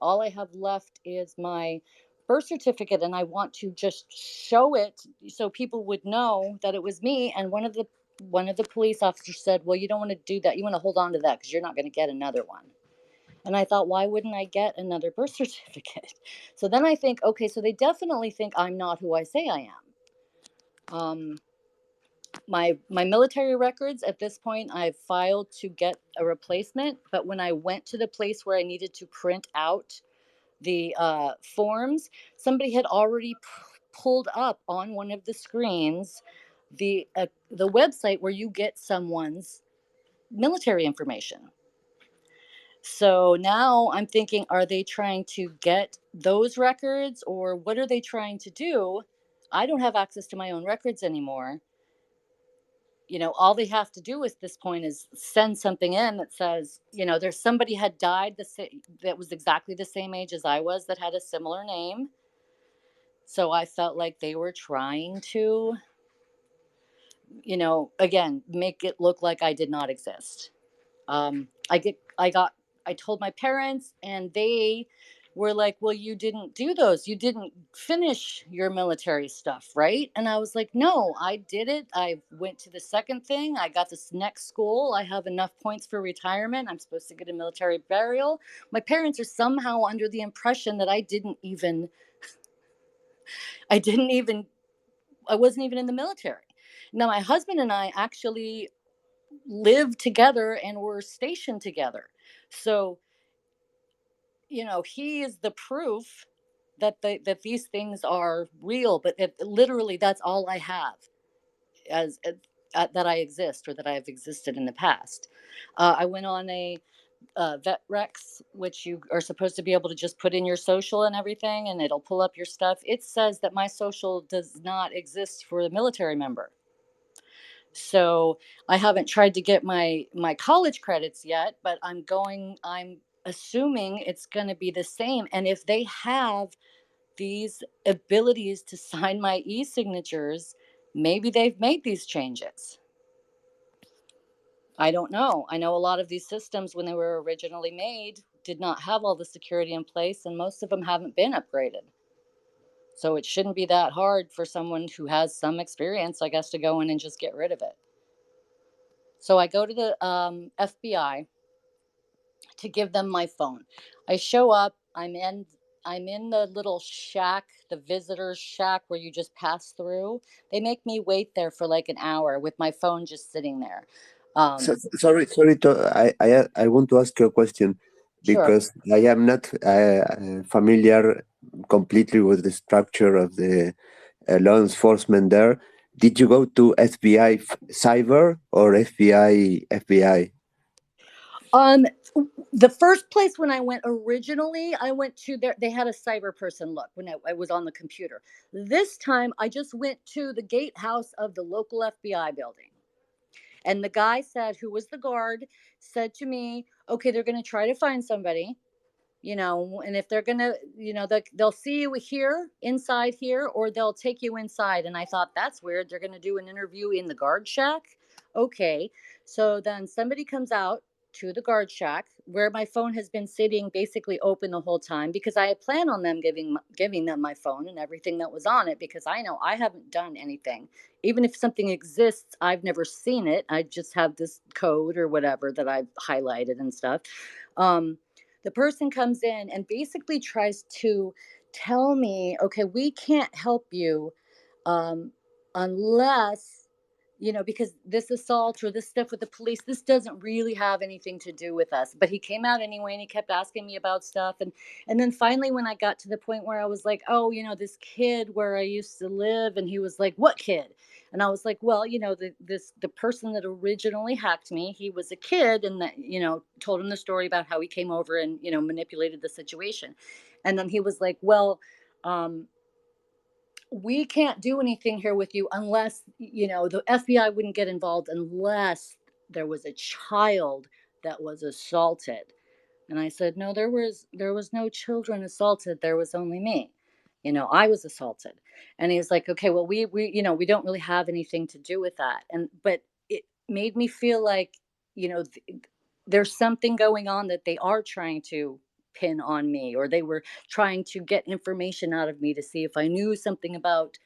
all I have left is my birth certificate, and I want to just show it so people would know that it was me. And one of the police officers said, "Well, you don't want to do that. You want to hold on to that because you're not going to get another one." And I thought, why wouldn't I get another birth certificate? So then I think, okay, so they definitely think I'm not who I say I am. My military records, at this point I've filed to get a replacement, but when I went to the place where I needed to print out the forms, somebody had already pulled up on one of the screens the website where you get someone's military information. So now I'm thinking, are they trying to get those records, or what are they trying to do? I don't have access to my own records anymore. All they have to do at this point is send something in that says, there's somebody had died that was exactly the same age as I was, that had a similar name. So I felt like they were trying to again, make it look like I did not exist. I told my parents, and they were like, "Well, you didn't do those. You didn't finish your military stuff, right?" And I was like, "No, I did it. I went to the second thing. I got this next school. I have enough points for retirement. I'm supposed to get a military burial." My parents are somehow under the impression that I didn't even, I wasn't even in the military. Now, my husband and I actually lived together and were stationed together. So, he is the proof that these things are real, but literally that's all I have as that I exist, or that I have existed in the past. I went on a VetRex, which you are supposed to be able to just put in your social and everything, and it'll pull up your stuff. It says that my social does not exist for a military member. So I haven't tried to get my college credits yet, but I'm assuming it's going to be the same. And if they have these abilities to sign my e-signatures, maybe they've made these changes. I don't know. I know a lot of these systems, when they were originally made, did not have all the security in place, and most of them haven't been upgraded. So it shouldn't be that hard for someone who has some experience, I guess, to go in and just get rid of it. So I go to the FBI to give them my phone. I show up. I'm in the little shack, the visitor's shack where you just pass through. They make me wait there for like an hour with my phone just sitting there. So, Um, sorry. I want to ask you a question sure. because I am not familiar completely with the structure of the law enforcement there. Did you go to FBI cyber or FBI? Um, the first place when I went originally, I went to there. They had a cyber person look when I was on the computer. This time, I just went to the gatehouse of the local FBI building. And the guy said, who was the guard, said to me, "Okay, they're going to try to find somebody, and if they're going to, they'll see you here, inside here, or they'll take you inside." And I thought, that's weird. They're going to do an interview in the guard shack. Okay. So then somebody comes out to the guard shack where my phone has been sitting basically open the whole time, because I had planned on them giving them my phone and everything that was on it, because I know I haven't done anything. Even if something exists, I've never seen it. I just have this code or whatever that I've highlighted and stuff. Um, the person comes in and basically tries to tell me, "Okay, we can't help you um, unless, because this assault or this stuff with the police, this doesn't really have anything to do with us." But he came out anyway, and he kept asking me about stuff. And then finally, when I got to the point where I was like, "Oh, this kid where I used to live," and he was like, "What kid?" And I was like, "Well, the person that originally hacked me, he was a kid," and that, told him the story about how he came over and, manipulated the situation. And then he was like, "Well, um, we can't do anything here with you unless, the FBI wouldn't get involved unless there was a child that was assaulted." And I said, "No, there was no children assaulted. There was only me. I was assaulted." And he's like, "Okay, well, we don't really have anything to do with that." But it made me feel like, there's something going on that they are trying to pin on me, or they were trying to get information out of me to see if I knew something about,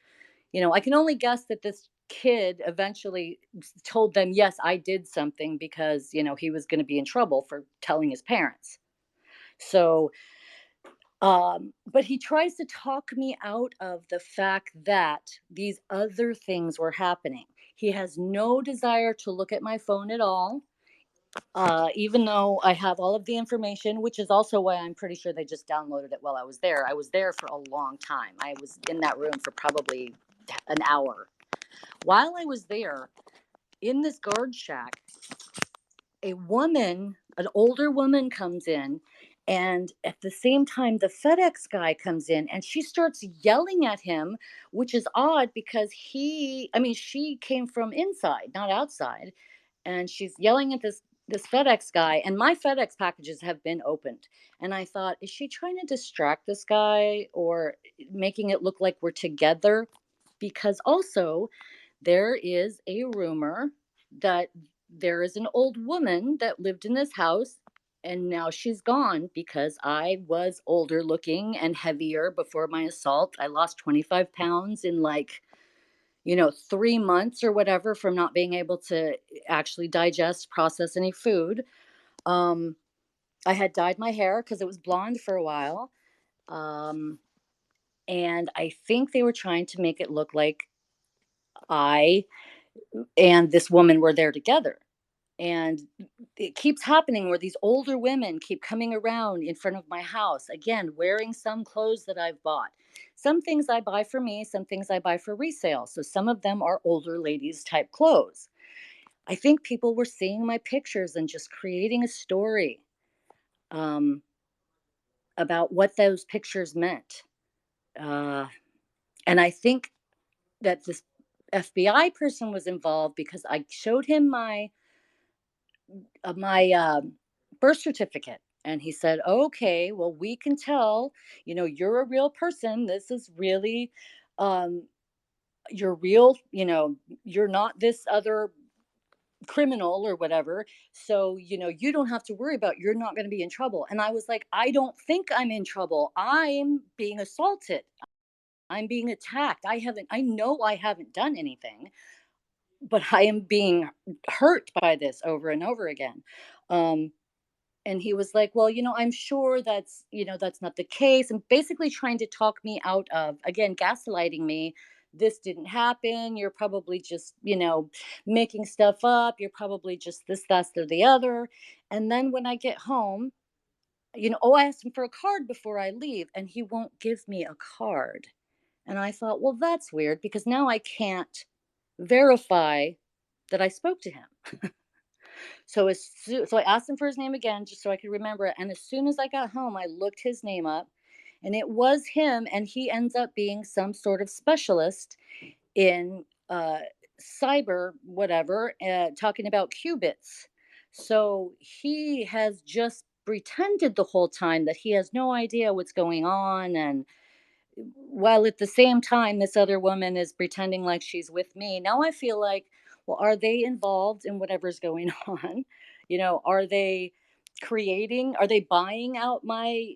I can only guess that this kid eventually told them, "Yes, I did something," because, he was going to be in trouble for telling his parents. So, but he tries to talk me out of the fact that these other things were happening. He has no desire to look at my phone at all, even though I have all of the information, which is also why I'm pretty sure they just downloaded it while I was there. I was there for a long time. I was in that room for probably an hour. While I was there in this guard shack, an older woman comes in, and at the same time, the FedEx guy comes in, and she starts yelling at him, which is odd because she came from inside, not outside, and she's yelling at this FedEx guy, and my FedEx packages have been opened. And I thought, is she trying to distract this guy or making it look like we're together? Because also, There is a rumor that there is an old woman that lived in this house, and now she's gone because I was older looking and heavier before my assault. I lost 25 pounds in like, 3 months or whatever from not being able to actually digest, process any food. Um, I had dyed my hair because it was blonde for a while. Um, and I think they were trying to make it look like I and this woman were there together. And it keeps happening where these older women keep coming around in front of my house, again, wearing some clothes that I've bought. Some things I buy for me, some things I buy for resale. So some of them are older ladies type clothes. I think people were seeing my pictures and just creating a story um, about what those pictures meant. Uh, and I think that this FBI person was involved because I showed him my birth certificate, and he said, "Okay, well, we can tell, you're a real person. This is really, um, you're real. You're not this other criminal or whatever. So you don't have to worry about. You're not going to be in trouble." And I was like, "I don't think I'm in trouble. I'm being assaulted. I'm being attacked. I know I haven't done anything, but I am being hurt by this over and over again." Um, and he was like, "Well, I'm sure that's not the case," and basically trying to talk me out of, again, gaslighting me. This didn't happen. You're probably just, making stuff up. You're probably just this, that, or the other. And then when I get home, I asked him for a card before I leave, and he won't give me a card. And I thought, well, that's weird because now I can't verify that I spoke to him. So I asked him for his name again just so I could remember it. And as soon as I got home, I looked his name up, and it was him. And he ends up being some sort of specialist in cyber, whatever, talking about qubits. So he has just pretended the whole time that he has no idea what's going on, and while at the same time this other woman is pretending like she's with me. Now I feel like, well, are they involved in whatever's going on? Are they buying out my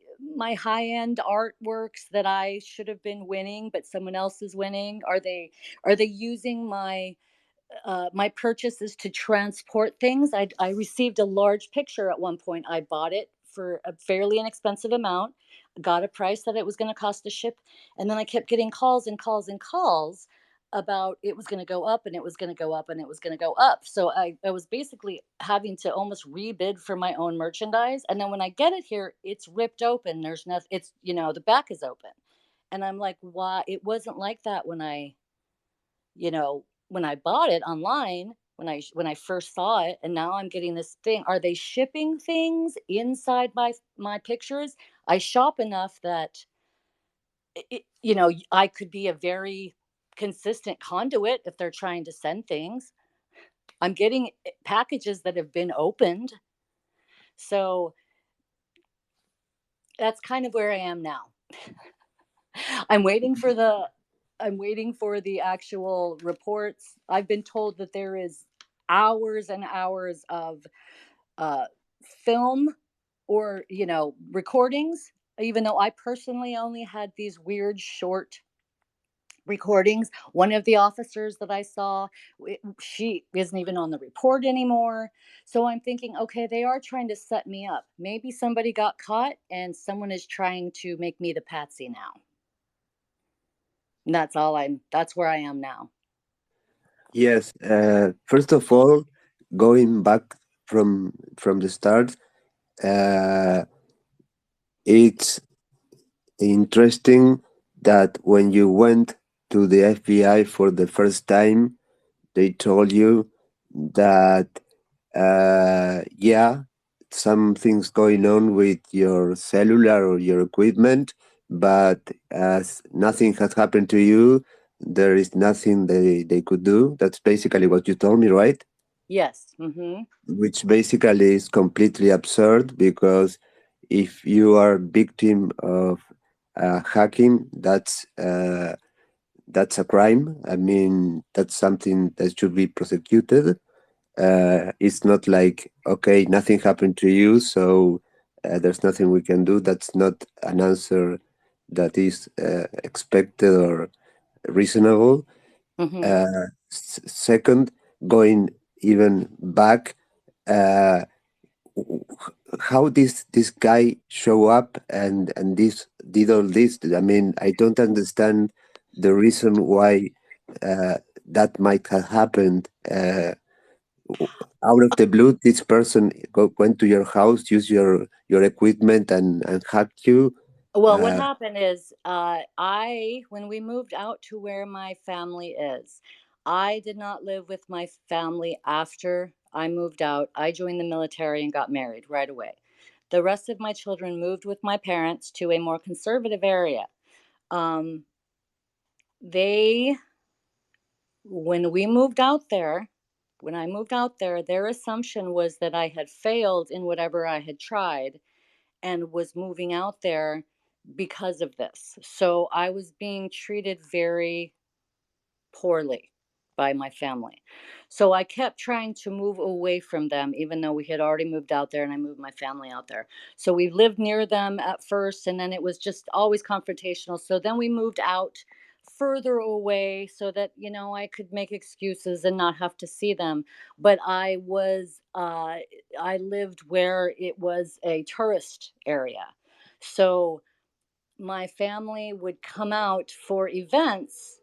high-end artworks that I should have been winning but someone else is winning? Are they using my purchases to transport things? I received a large picture at one point. I bought it for a fairly inexpensive amount, got a price that it was going to cost to ship, and then I kept getting calls and calls and calls about it was going to go up and it was going to go up and it was going to go up. So I was basically having to almost rebid for my own merchandise. And then when I get it here, it's ripped open. There's nothing, the back is open. And I'm like, why? It wasn't like that when I bought it online, when I first saw it, and now I'm getting this thing. Are they shipping things inside my pictures? I shop enough that I could be a very consistent conduit if they're trying to send things. I'm getting packages that have been opened. So that's kind of where I am now. I'm waiting for the I'm waiting for the actual reports. I've been told that there is hours and hours of uh, film or recordings. Even though I personally only had these weird short recordings, one of the officers that I saw, she isn't even on the report anymore. So I'm thinking, okay, they are trying to set me up. Maybe somebody got caught and someone is trying to make me the patsy now. And that's where I am now. Yes. First of all, going back from the start, uh, it's interesting that when you went to the FBI for the first time, they told you that yeah, something's going on with your cellular or your equipment, but as nothing has happened to you, there is nothing they could do. That's basically what you told me, right? Yes. Mm-hmm. Which basically is completely absurd because if you are victim of hacking, that's a crime. I mean, that's something that should be prosecuted. It's not like, okay, nothing happened to you, so there's nothing we can do. That's not an answer that is expected or reasonable. Hmm. Second, going even back, uh, how this guy show up and this did all this? I mean, I don't understand the reason why uh, that might have happened. Out of the blue, this person went to your house, used your equipment, and hacked you. Well, what Uh, happened is, when we moved out to where my family is, I did not live with my family after I moved out. I joined the military and got married right away. The rest of my children moved with my parents to a more conservative area. Um, they, when we moved out there, when I moved out there, their assumption was that I had failed in whatever I had tried and was moving out there because of this. So I was being treated very poorly by my family. So I kept trying to move away from them, even though we had already moved out there and I moved my family out there. So we lived near them at first, and then it was just always confrontational. So then we moved out further away so that, I could make excuses and not have to see them. But I lived where it was a tourist area. So my family would come out for events,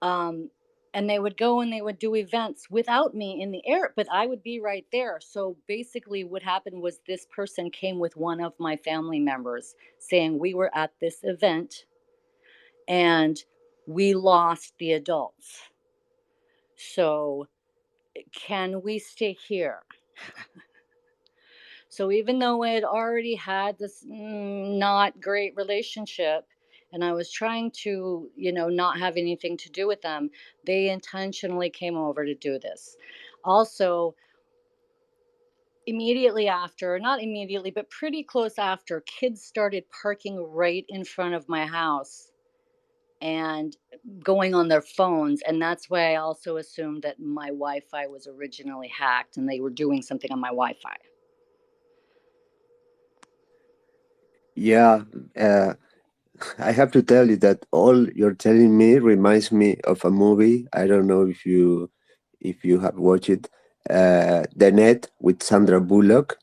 um, and they would go and they would do events without me in the air, but I would be right there. So basically what happened was this person came with one of my family members saying we were at this event and we lost the adults, so can we stay here? So even though I had already had this not great relationship, and I was trying to, not have anything to do with them, they intentionally came over to do this. Also, immediately after, not immediately, but pretty close after, kids started parking right in front of my house and going on their phones. And that's why I also assumed that my Wi Fi was originally hacked and they were doing something on my Wi Fi. yeah, uh, I have to tell you that all you're telling me reminds me of a movie. I don't know if you have watched it, The Net with Sandra Bullock,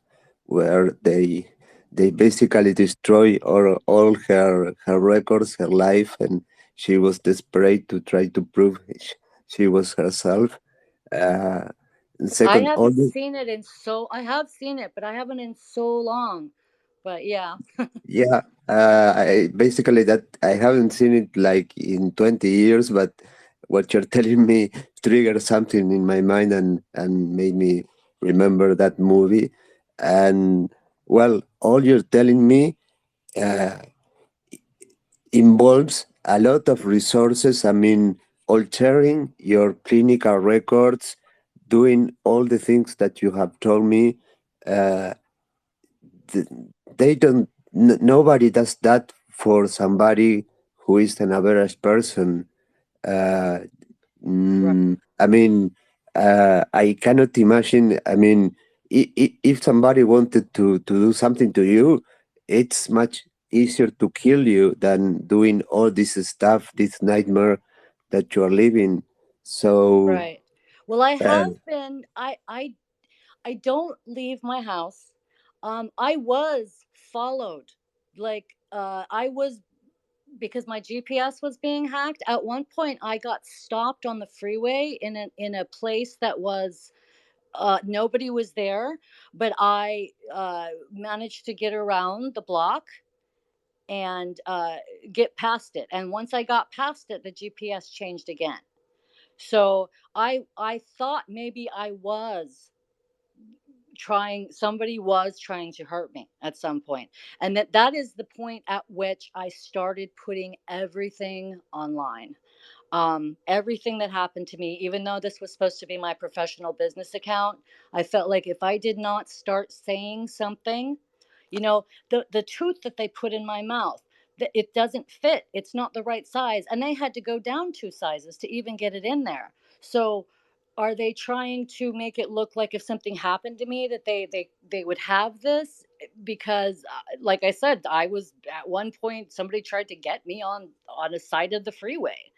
where they basically destroy all her records, her life, and she was desperate to try to prove she was herself. Uh, and I second, all haven't the, seen it in so I have seen it, but I haven't in so long. But yeah. yeah, I basically that I haven't seen it like in 20 years, but what you're telling me triggered something in my mind and made me remember that movie. And well, all you're telling me uh, involves a lot of resources. I mean, altering your clinical records, doing all the things that you have told me. Uh, th- they don't. Nobody does that for somebody who is an average person. Uh, Right. I mean, I cannot imagine. I mean, if somebody wanted to do something to you, it's much easier to kill you than doing all this stuff, this nightmare that you are living. So, Right. Well, I uh, have been I don't leave my house. I was followed. Like I was, because my GPS was being hacked. At one point I got stopped on the freeway in a place that was nobody was there, but I managed to get around the block and get past it. And once I got past it, the GPS changed again. So I thought maybe I was trying somebody was trying to hurt me at some point, and that is the point at which I started putting everything online. Everything that happened to me, even though this was supposed to be my professional business account, I felt like if I did not start saying something, the truth that they put in my mouth, it doesn't fit. It's not the right size. And they had to go down 2 sizes to even get it in there. So are they trying to make it look like if something happened to me that they would have this? Because like I said, I was at one point, somebody tried to get me on a side of the freeway.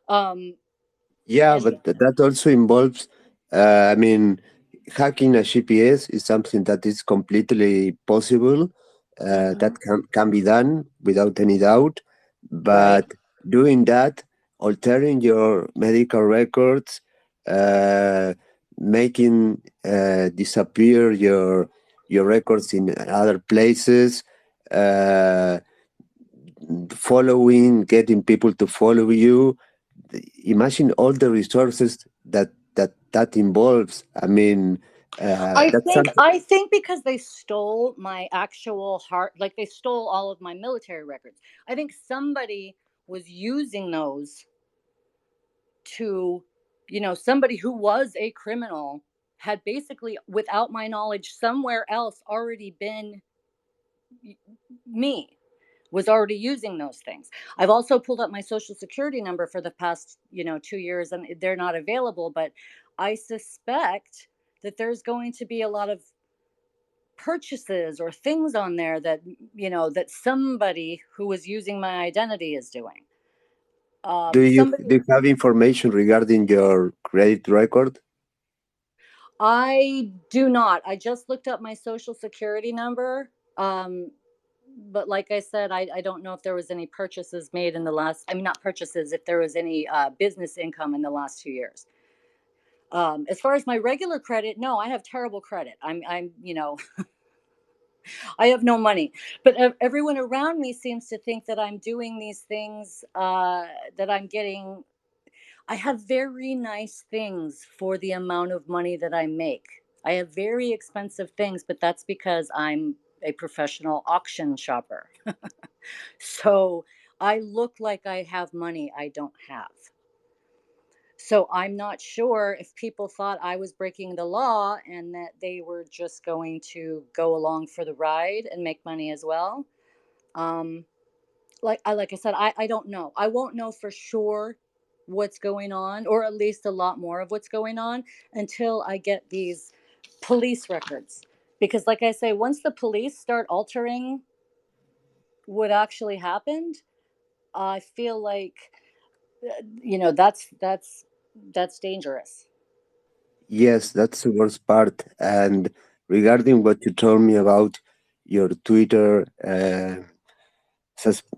um Yeah, and but that also involves, I mean, hacking a GPS is something that is completely possible. That Mhm. can be done without any doubt. Right. But doing that, altering your medical records, uh, making disappear your records in other places, uh, following, getting people to follow you. Imagine all the resources that involves. I mean, I that's think something. I think because they stole my actual heart, like they stole all of my military records. I think somebody was using those to, somebody who was a criminal had basically, without my knowledge, somewhere else already been me, was already using those things. I've also pulled up my social security number for the past, 2 years, and they're not available, but I suspect that there's going to be a lot of purchases or things on there that that somebody who was using my identity is doing. Somebody. Do you have information regarding your credit record? I do not. I just looked up my social security number. But like I said, I don't know if there was any purchases made in the last, I mean, not purchases, if there was any business income in the last 2 years. As far as my regular credit, no, I have terrible credit. I have no money. But everyone around me seems to think that I'm doing these things, that I'm getting. I have very nice things for the amount of money that I make. I have very expensive things, but that's because I'm a professional auction shopper. So I look like I have money I don't have. So I'm not sure if people thought I was breaking the law and that they were just going to go along for the ride and make money as well. Um, like I said, I don't know. I won't know for sure what's going on, or at least a lot more of what's going on, until I get these police records. Because like I say, once the police start altering what actually happened, I feel like that's dangerous. Yes, that's the worst part. And regarding what you told me about your Twitter,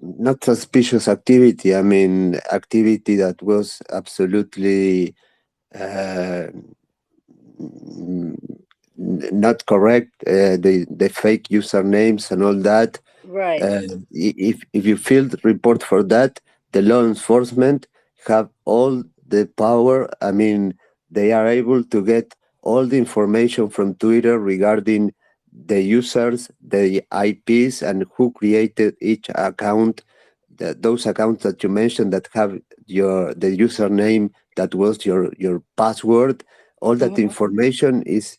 not suspicious activity, I mean, activity that was absolutely uh, n- not correct, the fake usernames and all that. Right. If you field report for that, the law enforcement have all the power. I mean, they are able to get all the information from Twitter regarding the users, the IPs, and who created each account. Those accounts that you mentioned that have the username that was your password. All that Hmm. information is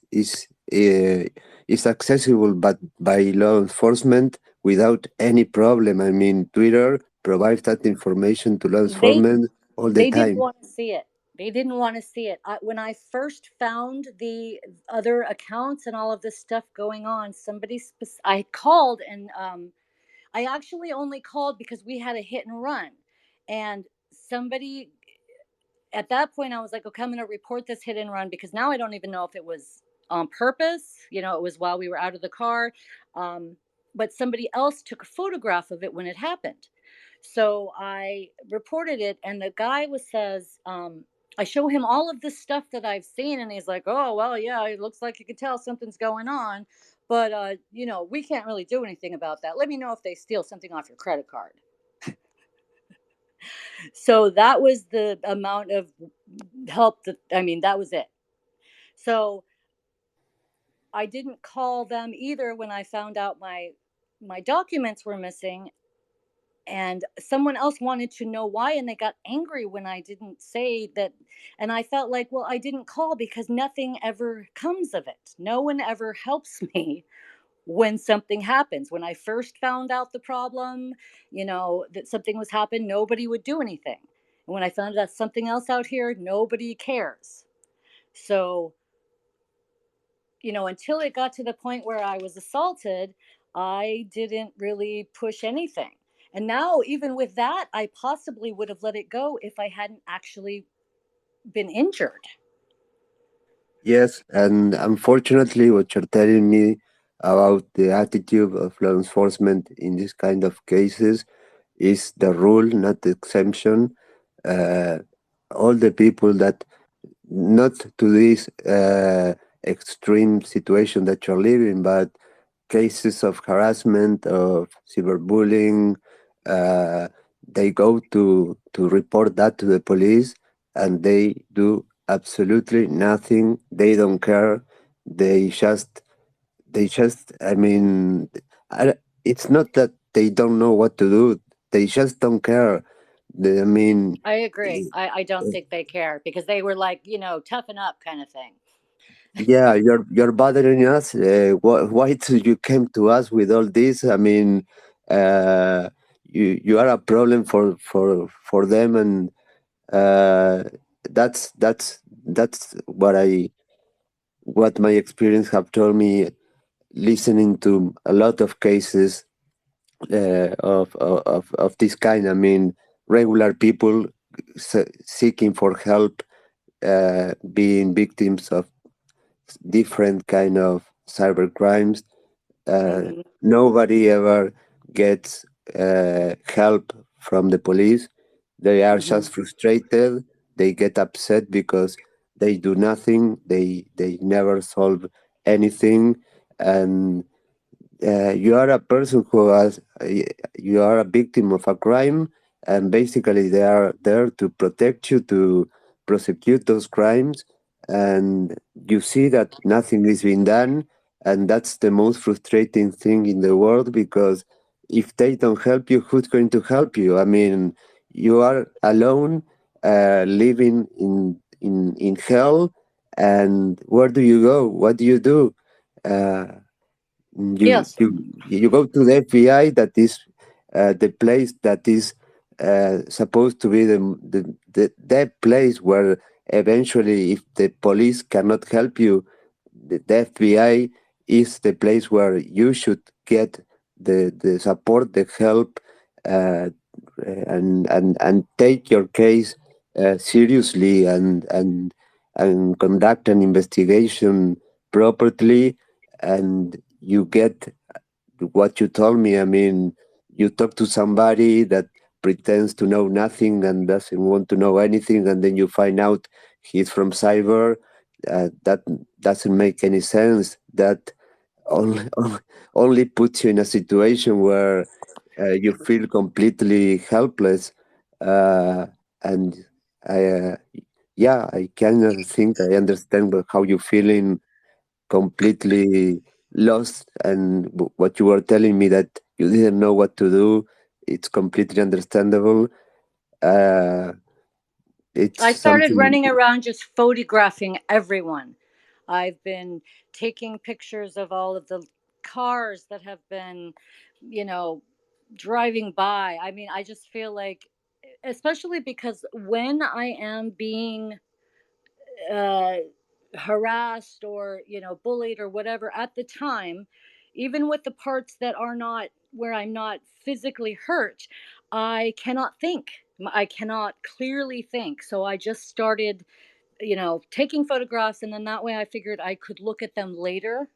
accessible, but by law enforcement without any problem. I mean, Twitter provides that information to law They enforcement all the they didn't time. want to see it. They didn't want to see it. When I first found the other accounts and all of this stuff going on, I called, and I actually only called because we had a hit and run, and somebody at that point I was like, okay, I'm going to report this hit and run, because now I don't even know if it was on purpose. It was while we were out of the car. Um, but somebody else took a photograph of it when it happened. So I reported it, and the guy says, I show him all of this stuff that I've seen, and he's like, oh, well, yeah, it looks like you can tell something's going on. But, we can't really do anything about that. Let me know if they steal something off your credit card. So that was the amount of help that, I mean, that was it. So I didn't call them either when I found out my documents were missing, and someone else wanted to know why, and they got angry when I didn't say that. And I felt like, well, I didn't call because nothing ever comes of it. No one ever helps me when something happens. When I first found out the problem, that something was happening, nobody would do anything. And when I found out something else out here, nobody cares. So, until it got to the point where I was assaulted, I didn't really push anything. And now, even with that, I possibly would have let it go if I hadn't actually been injured. Yes, and unfortunately, what you're telling me about the attitude of law enforcement in this kind of cases is the rule, not the exemption. Uh, all the people that not to this extreme situation that you're living, but cases of harassment, of cyberbullying, uh, they go to report that to the police, and they do absolutely nothing. They don't care. They just, I mean, it's not that they don't know what to do. They just don't care. I mean, I agree. eh, I don't think they care because they were like, toughen up kind of thing. yeah, you're bothering us. Why did you came to us with all this? I mean, you are a problem for them, and uh, that's what my experience have told me. Listening to a lot of cases of this kind. I mean, regular people seeking for help, being victims of different kind of cyber crimes. Hmm. Nobody ever gets help from the police. They are Hmm. just frustrated. They get upset because they do nothing. They never solve anything, and you are a person who has you are a victim of a crime, and basically they are there to protect you, to prosecute those crimes, and you see that nothing is being done, and that's the most frustrating thing in the world, because if they don't help you, who's going to help you? I mean, you are alone, living in hell, and where do you go? What do you do? uh, you Yes. you you go to the FBI, that is the place that is supposed to be the place where eventually, if the police cannot help you, the FBI is the place where you should get the support, the help, uh, and take your case seriously, and conduct an investigation properly, and you get what you told me. I mean, you talk to somebody that pretends to know nothing and doesn't want to know anything, and then you find out he's from cyber. That doesn't make any sense. That only, only puts you in a situation where you feel completely helpless. Uh, and I, yeah, I kind of think I understand how you're feeling, completely lost, and what you were telling me, that you didn't know what to do. It's completely understandable. uh it's I started something. running around just photographing everyone. I've been taking pictures of all of the cars that have been, you know, driving by. I mean, I just feel like, especially because when I am being uh, harassed or bullied or whatever at the time, even with the parts that are not where I'm not physically hurt, I cannot think. I cannot clearly think. So I just started, taking photographs, and then that way I figured I could look at them later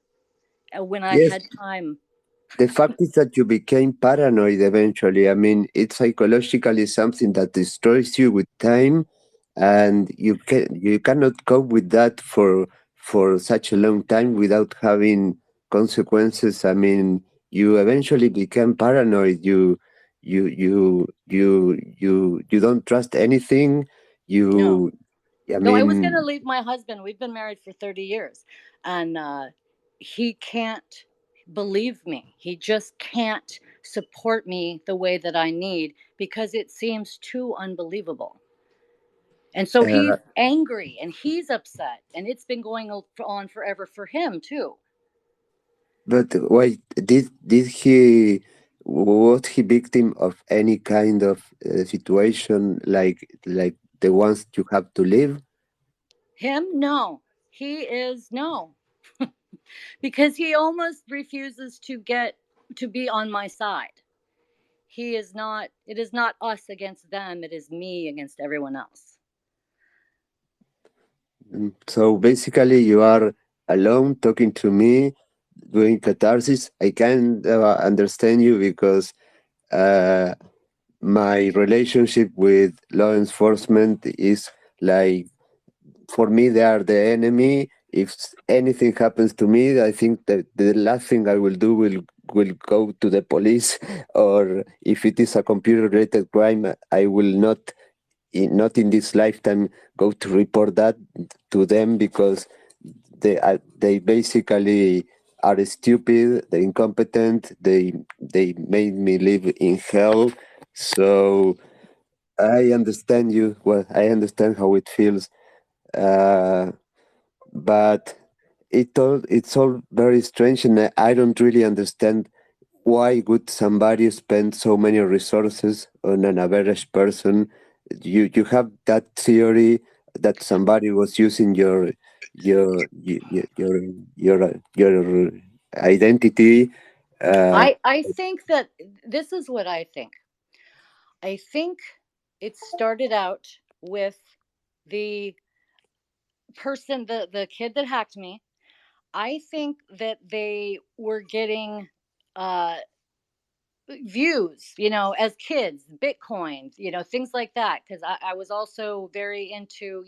when I Yes, had time. the fact is that you became paranoid eventually. I mean, it's psychologically something that destroys you with time, and you cannot cope with that for such a long time without having consequences. I mean, you eventually become paranoid. You don't trust anything. No. You, I No, I was going to mean, leave my husband. We've been married for 30 years. And he can't believe me. He just can't support me the way that I need because it seems too unbelievable. And so uh, he's angry and he's upset. And it's been going on forever for him, too. But wait, did he was he victim of any kind of situation like the ones you have to live? Him? No. He is no. Because he almost refuses to get to be on my side. He is not, it is not us against them, it is me against everyone else. So basically, you are alone talking to me, doing catharsis. I can understand you because uh, my relationship with law enforcement is like, for me they are the enemy. If anything happens to me, I think that the last thing I will do will go to the police, or if it is a computer related crime, I will not in this lifetime go to report that to them, because they basically are stupid, they incompetent, they made me live in hell. So I understand you. Well, I understand how it feels, uh, but it's all very strange, and I don't really understand why would somebody spend so many resources on an average person. You have that theory that somebody was using your identity. Uh, I think that this is what I think. I think it started out with the the kid that hacked me. I think that they were getting uh views, as kids, Bitcoin, things like that. Because I was also very into,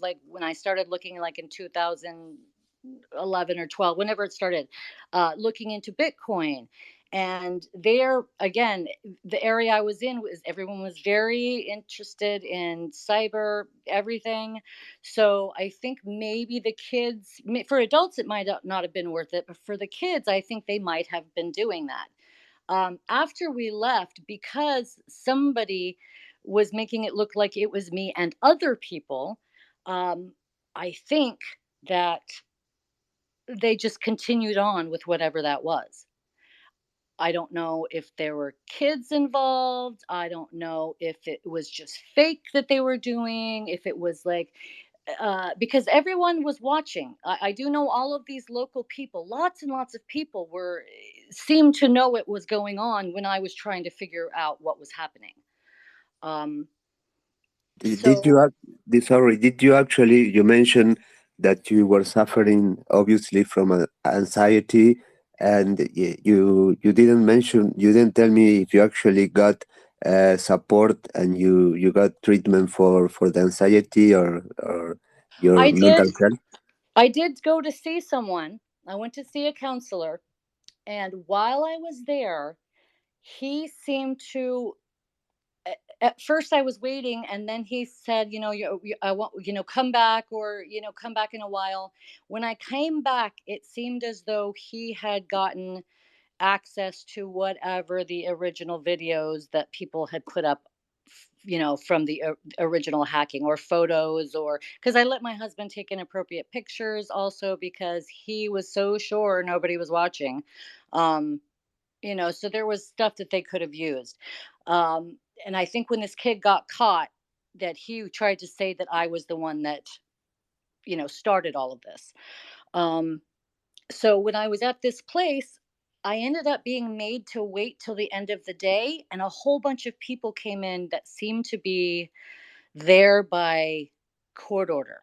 like when I started looking, like in 2011 or 12, whenever it started, looking into Bitcoin. And there again, the area I was in was everyone was very interested in cyber everything. So I think maybe the kids, for adults, it might not have been worth it, but for the kids, I think they might have been doing that. After we left, because somebody was making it look like it was me and other people, um, I think that they just continued on with whatever that was. I don't know if there were kids involved. I don't know if it was just fake that they were doing, if it was like, because everyone was watching. I do know all of these local people, lots and lots of people seemed to know what was going on when I was trying to figure out what was happening. Um, Did you so sorry, did you actually, you mentioned that you were suffering obviously from anxiety, and you didn't mention, you didn't tell me if you actually got support, and you got treatment for the anxiety, or your I mental did. health. I did go to see someone. I went to see a counselor, and while I was there, he seemed to at first I was waiting, and then he said, I want, come back, or, come back in a while. When I came back, it seemed as though he had gotten access to whatever the original videos that people had put up, from the original hacking, or photos, or because I let my husband take inappropriate pictures also because he was so sure nobody was watching. Um, so there was stuff that they could have used. And I think when this kid got caught, that he tried to say that I was the one that, started all of this. um, so when I was at this place, I ended up being made to wait till the end of the day, and a whole bunch of people came in that seemed to be there by court order.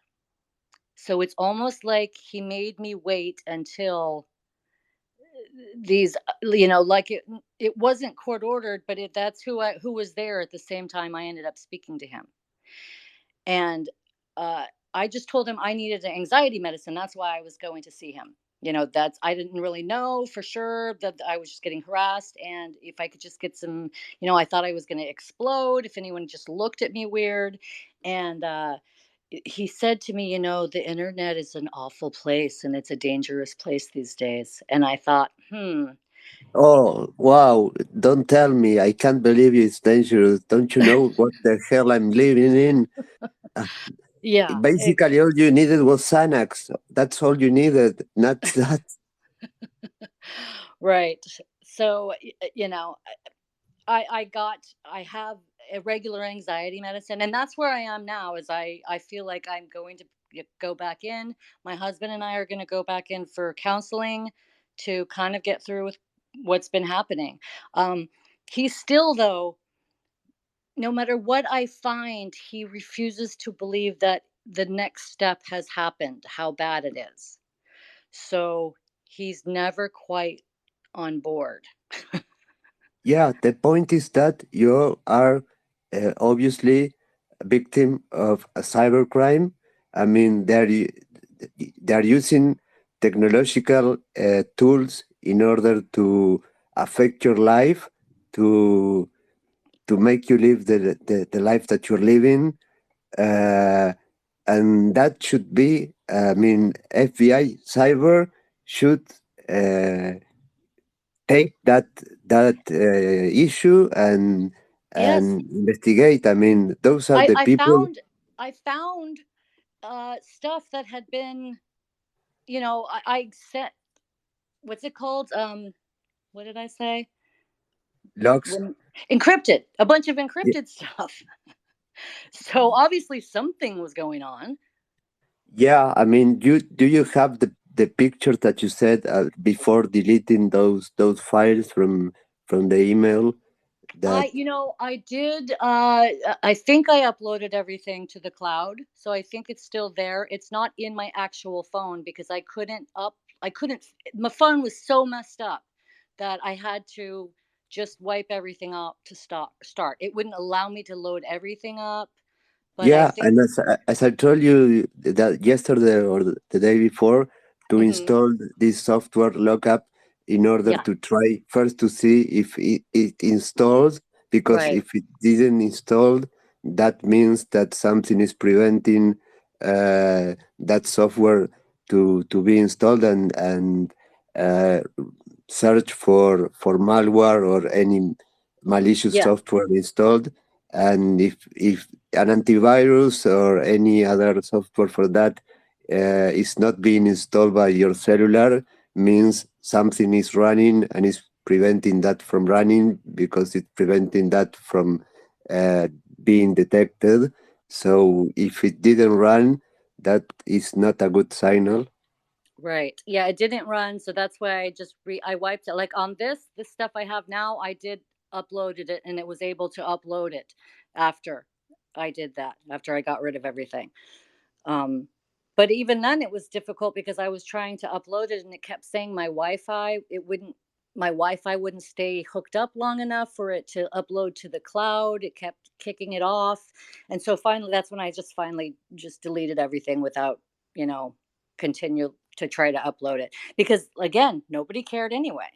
So it's almost like he made me wait until these, like it wasn't court ordered, but that's who was there at the same time I ended up speaking to him. And uh I just told him I needed an anxiety medicine. That's why I was going to see him. That's, I didn't really know for sure that I was just getting harassed, and if I could just get some, I thought I was going to explode if anyone just looked at me weird. And he said to me, the internet is an awful place and it's a dangerous place these days. And I thought, Oh, wow. Don't tell me. I can't believe it's dangerous. Don't you know what the hell I'm living in? Uh, yeah, Basically, all you needed was Xanax. That's all you needed. Not that. Right. So, you know, I have a regular anxiety medicine, and that's where I am now. Is I feel like I'm going to go back in. My husband and I are going to go back in for counseling to kind of get through with what's been happening. Um, he's still, though, no matter what I find, he refuses to believe that the next step has happened, how bad it is. So he's never quite on board. Yeah, the point is that you are obviously a victim of a cybercrime. I mean, they're using technological tools in order to affect your life, to to make you live the life that you're living. Uh, and that should be, I mean, FBI cyber should uh, take that issue Yes, and investigate. I mean, those are I the I people. found I found stuff that had been, I sent, what's it called? What did I say? Logs. When encrypted, a bunch of Y- encrypted stuff. So obviously something was going on. Yeah, I mean, you do you have the picture that you said before deleting those files from the email that I did. I think I uploaded everything to the cloud, so I think it's still there. It's not in my actual phone because I couldn't up. I couldn't. My phone was so messed up that I had to just wipe everything up to start. It wouldn't allow me to load everything up, but I Yeah, think. and as I told you that yesterday or the day before, to Hmm. install this software lookup in order Yeah. to try first to see if it installs, because Right. if it didn't install, that means that something is preventing that software to be installed and uh, search for malware or any malicious Yeah. software installed. And if an antivirus or any other software for that is not being installed by your cellular, means something is running and is preventing that from running because it's preventing that from uh, being detected. So if it didn't run, that is not a good signal. Right. Yeah, it didn't run, so that's why I wiped it. Like on this stuff I have now, I did uploaded it and it was able to upload it after I did that, after I got rid of everything. Um but even then it was difficult because I was trying to upload it and it kept saying my Wi-Fi wouldn't stay hooked up long enough for it to upload to the cloud. It kept kicking it off. And so finally that's when I just finally just deleted everything without, you know, continue to try to upload it because again, nobody cared anyway.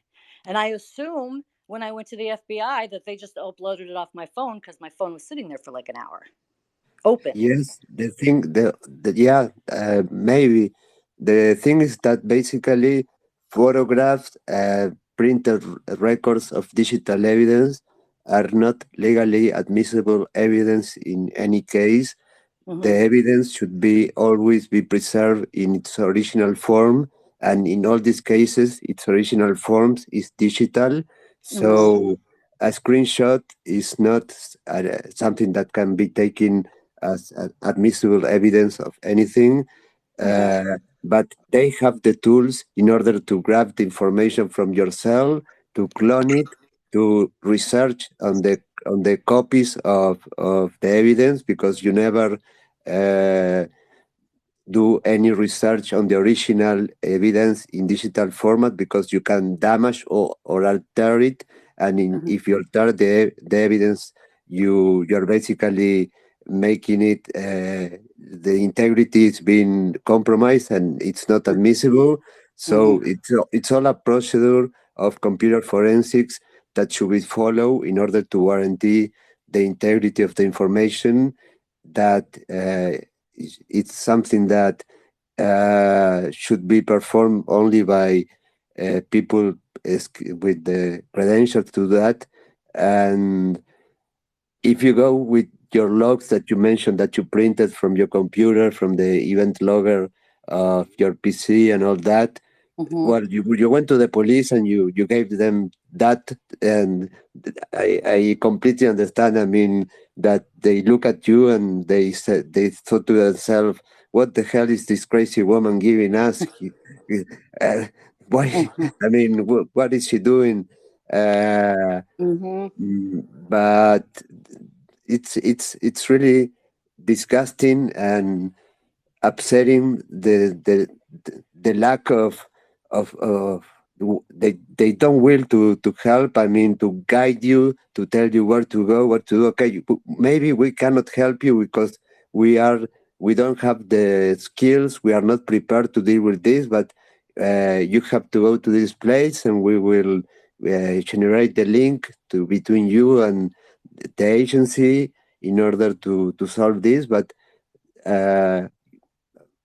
And I assume when I went to the FBI that they just uploaded it off my phone because my phone was sitting there for like an hour open. Yes, the yeah, maybe the thing is that basically photographs, printed records of digital evidence are not legally admissible evidence in any case. The Hmm. evidence should be always be preserved in its original form, and in all these cases, its original forms is digital. Hmm. So a screenshot is not something that can be taken as admissible evidence of anything. Hmm. But they have the tools in order to grab the information from your cell, to clone it, to research on the copies of the evidence, because you never uh, do any research on the original evidence in digital format, because you can damage or alter it. And Hmm. if you alter the evidence, you're basically making it the integrity is being compromised and it's not admissible. Hmm. So it's all a procedure of computer forensics that should be followed in order to guarantee the integrity of the information. That it's something that should be performed only by people with the credentials to do that. And if you go with your logs that you mentioned that you printed from your computer, from the event logger of your PC and all that, Hmm. well, you went to the police and you gave them that, and I completely understand. I mean, that they look at you and they said, they thought to themselves, what the hell is this crazy woman giving us? Uh, why? Hmm. I mean, what is she doing? uh, Hmm. but it's really disgusting and upsetting, the lack of they don't will to help. I mean, to guide you, to tell you where to go, what to do. Okay, maybe we cannot help you because we are we don't have the skills, we are not prepared to deal with this, but you have to go to this place and we will generate the link to between you and the agency in order to solve this. But uh,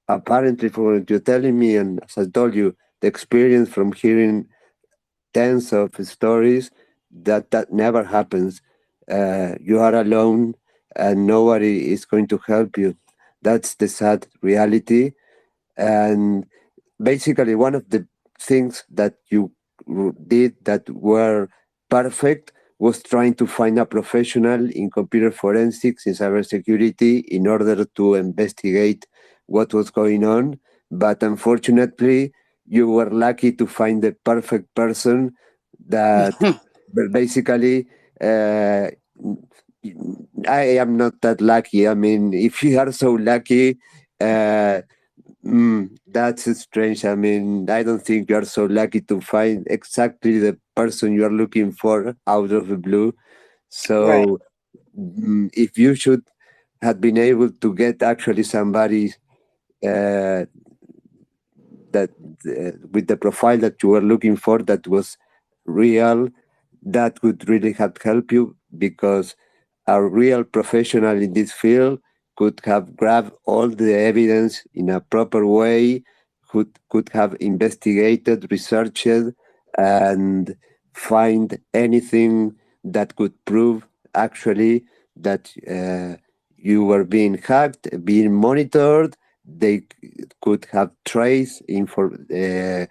apparently, from what you're telling me, and as I told you, the experience from hearing tens of stories, that never happens. You are alone, and nobody is going to help you. That's the sad reality. And basically, one of the things that you did that were perfect was trying to find a professional in computer forensics, in cybersecurity, in order to investigate what was going on. But unfortunately, you were lucky to find the perfect person that basically, uh, I am not that lucky. I mean, if you are so lucky, uh, that's strange. I mean, I don't think you are so lucky to find exactly the person you are looking for out of the blue. Right. So, if you should have been able to get actually somebody uh, that with the profile that you were looking for, that was real, that would really have helped you, because a real professional in this field could have grabbed all the evidence in a proper way, could have investigated, researched, and find anything that could prove actually that you were being hacked, being monitored. They could have traced any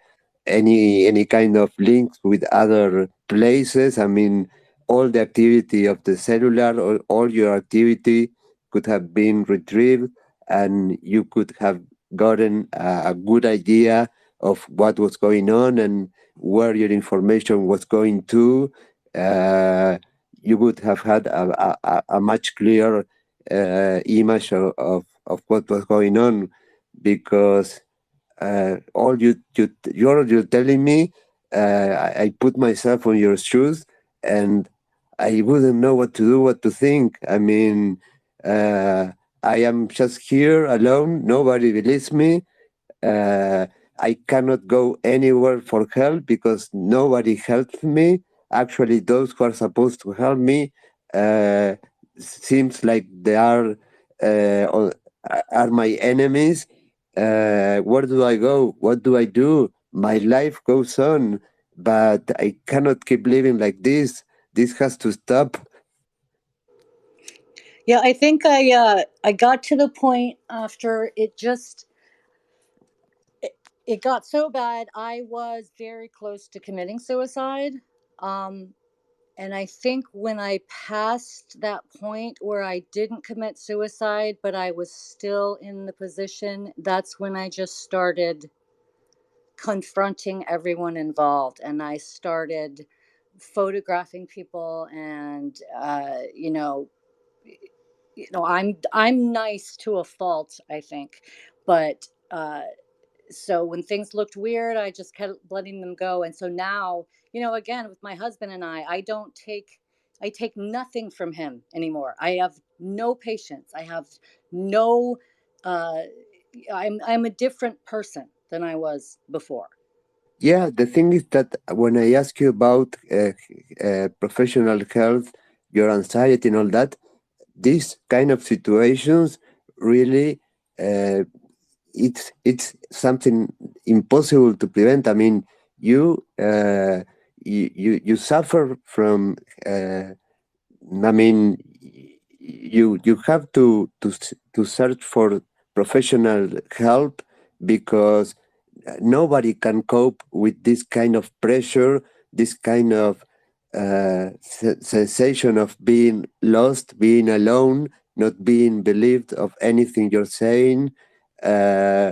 kind of links with other places. I mean, all the activity of the cellular, or all your activity could have been retrieved, and you could have gotten a good idea of what was going on and where your information was going to. Uh, you would have had a much clearer image of what was going on, because all you're telling me, I put myself on your shoes, and I wouldn't know what to do, what to think. I mean, uh, I am just here alone. Nobody believes me. uh, I cannot go anywhere for help because nobody helps me. Actually, those who are supposed to help me uh, seems like they are my enemies. Where do I go? What do I do? My life goes on, but I cannot keep living like this. This has to stop. Yeah, I think I got to the point after it, it got so bad. I was very close to committing suicide. Um, and I think when I passed that point where I didn't commit suicide, but I was still in the position, that's when I just started confronting everyone involved, and I started photographing people, and I'm nice to a fault, I think, but so when things looked weird, I just kept letting them go. And so now, again, with my husband and I don't take I take nothing from him anymore. I have no patience. I have no uh I'm a different person than I was before. Yeah, the thing is that when I ask you about professional health, your anxiety and all that, these kind of situations really, uh, it's something impossible to prevent. I mean, you you suffer from. I mean, you have to search for professional help, because nobody can cope with this kind of pressure, this kind of sensation of being lost, being alone, not being believed of anything you're saying. Uh,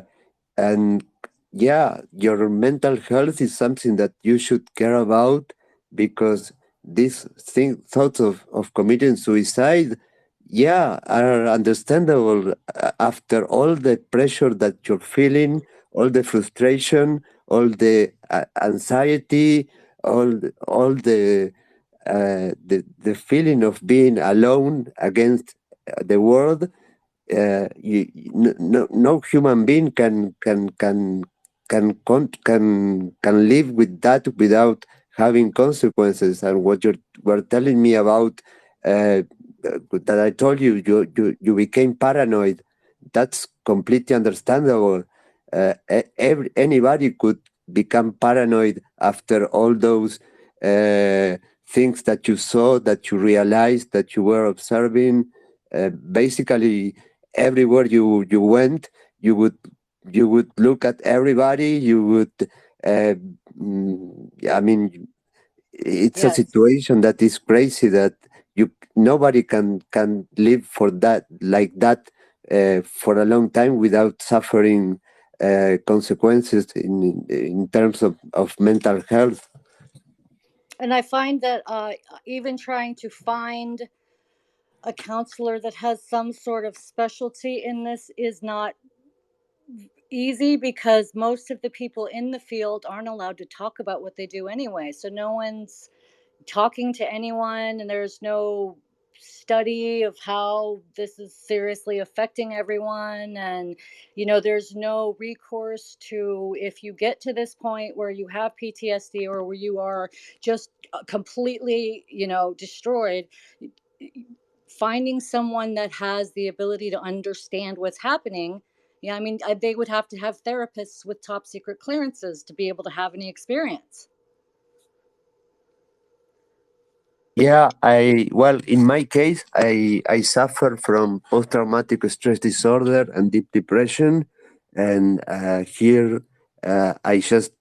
and yeah, your mental health is something that you should care about, because these thoughts of committing suicide, yeah, are understandable after all the pressure that you're feeling, all the frustration, all the anxiety, all the feeling of being alone against the world. No human being can live with that without having consequences. And what you were telling me about, that I told you, you became paranoid. That's completely understandable. Anybody could become paranoid after all those things that you saw, that you realized, that you were observing. Basically, everywhere you went, you would you would look at everybody. You would, uh, I mean, it's a Yes. situation that is crazy, that nobody can live for that, like that, for a long time without suffering consequences in terms of mental health. And I find that even trying to find a counselor that has some sort of specialty in this is not easy, because most of the people in the field aren't allowed to talk about what they do anyway. So no one's talking to anyone, and there's no study of how this is seriously affecting everyone. And there's no recourse to, if you get to this point where you have PTSD, or where you are just completely destroyed, finding someone that has the ability to understand what's happening. Yeah, I mean, they would have to have therapists with top secret clearances to be able to have any experience. Yeah, in my case, I suffer from post-traumatic stress disorder and deep depression, and here I just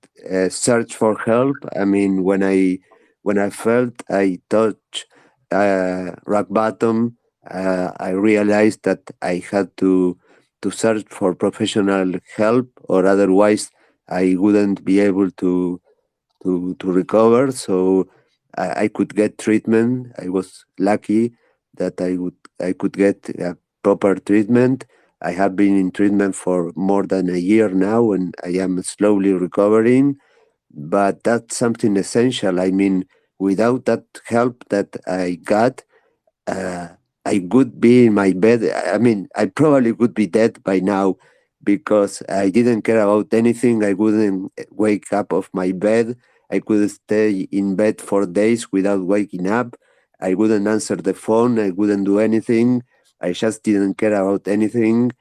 search for help. I mean, when I felt I touched rock bottom, I realized that I had to search for professional help, or otherwise I wouldn't be able to recover. So I could get treatment. I was lucky that I could get proper treatment. I have been in treatment for more than a year now, and I am slowly recovering. But that's something essential. I mean, without that help that I got, uh, I would be in my bed. I mean, I probably would be dead by now, because I didn't care about anything. I wouldn't wake up off my bed. I could stay in bed for days without waking up. I wouldn't answer the phone. I wouldn't do anything. I just didn't care about anything.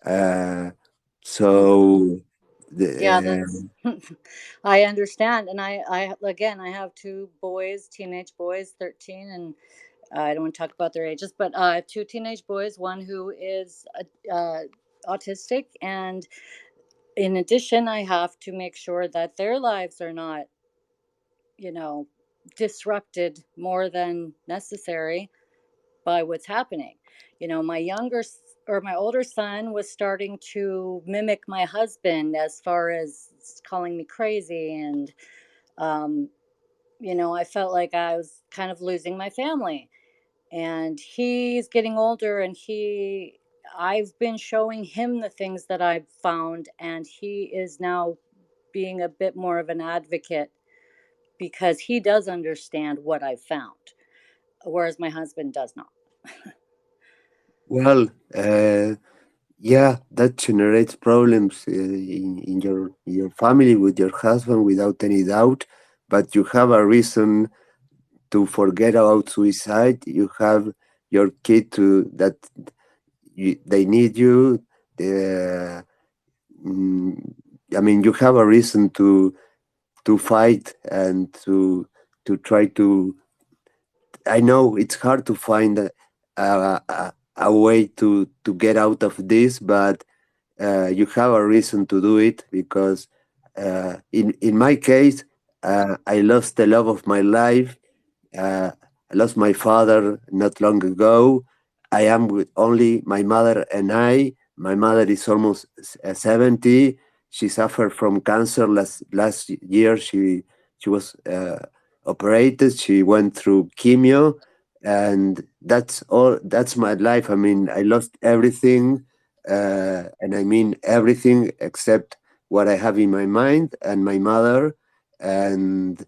Uh, so, Yeah, the, that's I understand. And I again, I have two boys, teenage boys, 13, and I don't want to talk about their ages, but I have two teenage boys, one who is autistic, and in addition, I have to make sure that their lives are not, you know, disrupted more than necessary by what's happening. My or my older son was starting to mimic my husband as far as calling me crazy. And um, I felt like I was kind of losing my family. And he's getting older, and I've been showing him the things that I've found, and he is now being a bit more of an advocate, because he does understand what I've found, whereas my husband does not. well, yeah, that generates problems in your family with your husband, without any doubt. But you have a reason to forget about suicide. You have your kid to that they need you. The, mm, I mean, you have a reason to fight and to try to. I know it's hard to find a way to get out of this, but you have a reason to do it, because In my case, I lost the love of my life. I lost my father not long ago. I am with only my mother and I. My mother is almost 70. She suffered from cancer last year. She was operated. She went through chemo, and that's all. That's my life. I mean, I lost everything, and I mean everything except what I have in my mind and my mother. And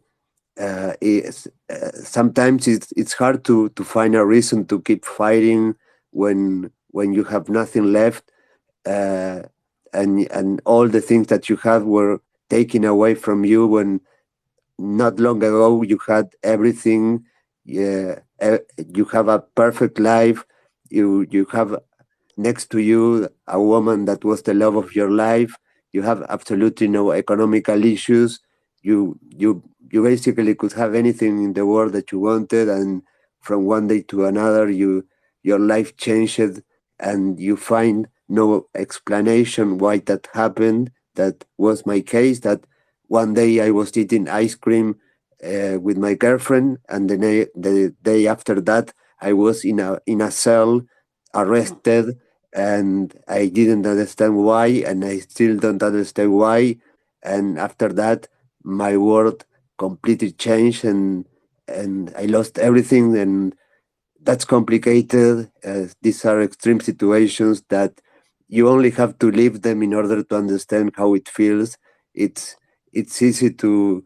sometimes it's hard to find a reason to keep fighting when you have nothing left, uh, and all the things that you had were taken away from you when not long ago you had everything. Yeah, you have a perfect life. You have next to you a woman that was the love of your life. You have absolutely no economical issues. You basically could have anything in the world that you wanted, and from one day to another your life changed, and you find no explanation why that happened. That was my case. That one day I was eating ice cream with my girlfriend, and the day after that I was in a cell, arrested, and I didn't understand why, and I still don't understand why. And after that, my world completely changed, and I lost everything, and that's complicated. These are extreme situations that you only have to live them in order to understand how it feels. It's it's easy to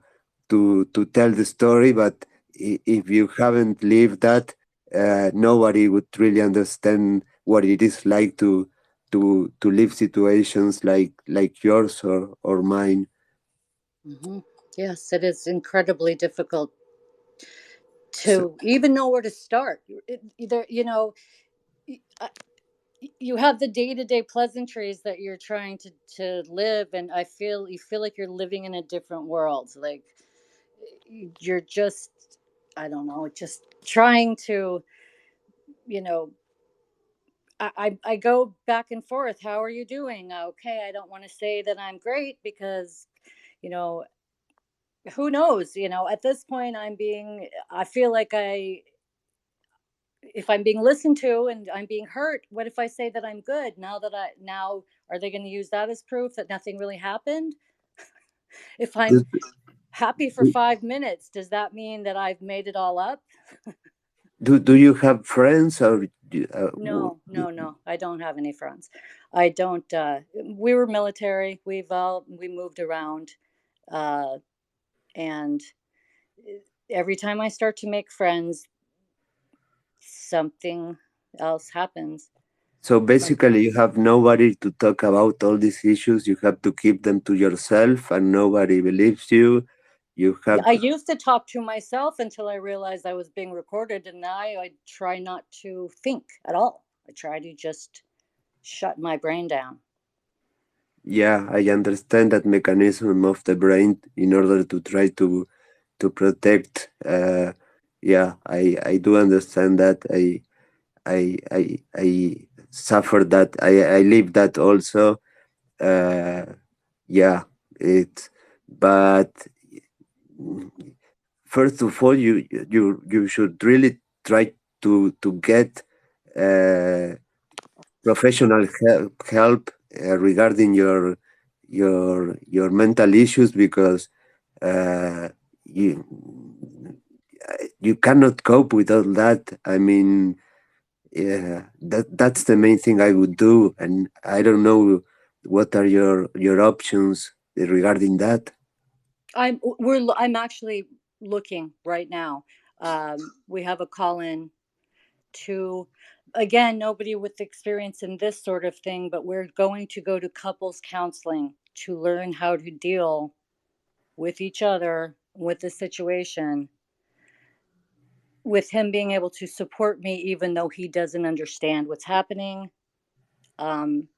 tell the story, but if you haven't lived that, nobody would really understand what it is like to live situations like yours or mine. Hmm. Yes, it is incredibly difficult So, to even know where to start. Either, y- uh, you have the day-to-day pleasantries that you're trying to live, and you feel like you're living in a different world. Like you're just, I don't know, just trying to, you know, I go back and forth. How are you doing? Okay, I don't want to say that I'm great because, you know, who knows? At this point, I feel like if I'm being listened to and I'm being hurt, what if I say that I'm good? Now, are they going to use that as proof that nothing really happened? If I'm do, happy for 5 minutes, does that mean that I've made it all up? do you have friends or No, no, no. I don't have any friends. I don't. We were military. We moved around, uh, and every time I start to make friends, something else happens. so Like basically, you have nobody to talk about all these issues. You have to keep them to yourself, and nobody believes you. You Yeah, have I used to talk to myself until I realized I was being recorded, and now I try not to think at all. I try to just shut my brain down. Yeah, I understand that mechanism of the brain in order to try to protect. Yeah, I do understand that. I suffer that. I live that also. Uh, yeah, it. But first of all, you should really try to get uh, professional help regarding your mental issues, because uh, you you cannot cope with all that. I mean, yeah, that's the main thing I would do, and I don't know what are your options regarding that. I'm actually looking right now. We have a call in to, again, nobody with experience in this sort of thing, but we're going to go to couples counseling to learn how to deal with each other, with the situation, with him being able to support me even though he doesn't understand what's happening. Um,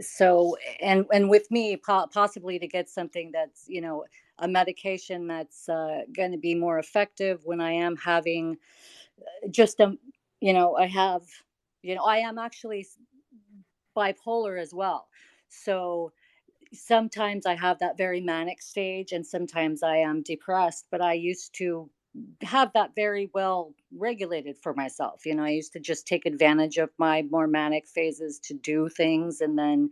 so, and with me, possibly to get something that's, a medication that's going to be more effective when I am having just I have, I am actually bipolar as well. So sometimes I have that very manic stage and sometimes I am depressed, but I used to have that very well regulated for myself. You know, I used to just take advantage of my more manic phases to do things and then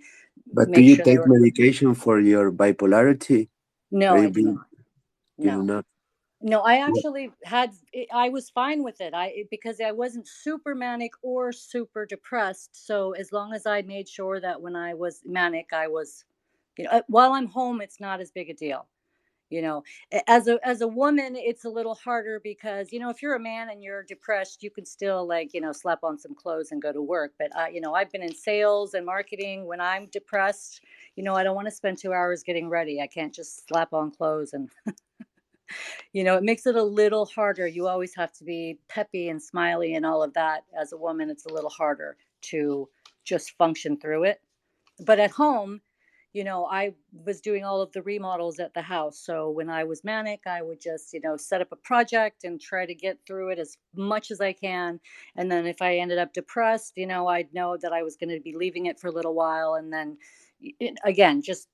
But do make you sure they take were. medication for your bipolarity? Are No, you I do being, not. you do No. not? No, I Yeah. actually I was fine with it. Because I wasn't super manic or super depressed. So as long as I made sure that when I was manic, I was, while I'm home, it's not as big a deal. You know, as a woman, it's a little harder because if you're a man and you're depressed, you can still like slap on some clothes and go to work. But I've been in sales and marketing. When I'm depressed, I don't want to spend 2 hours getting ready. I can't just slap on clothes and it makes it a little harder. You always have to be peppy and smiley and all of that. As a woman, it's a little harder to just function through it. But at home, I was doing all of the remodels at the house. So when I was manic, I would just, set up a project and try to get through it as much as I can. And then if I ended up depressed, I'd know that I was going to be leaving it for a little while. And then again, just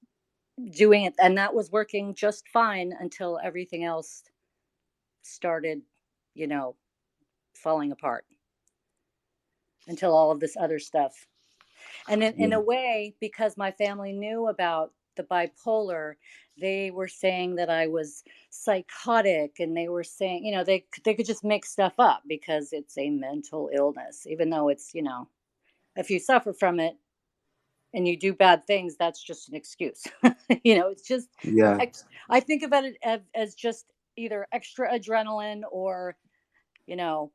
doing it. And that was working just fine until everything else started, you know, falling apart, until all of this other stuff. And in Yeah. a way, because my family knew about the bipolar, they were saying that I was psychotic, and they were saying, they could just make stuff up because it's a mental illness, even though it's, if you suffer from it and you do bad things, that's just an excuse. It's just, Yeah. I think about it as just either extra adrenaline you know,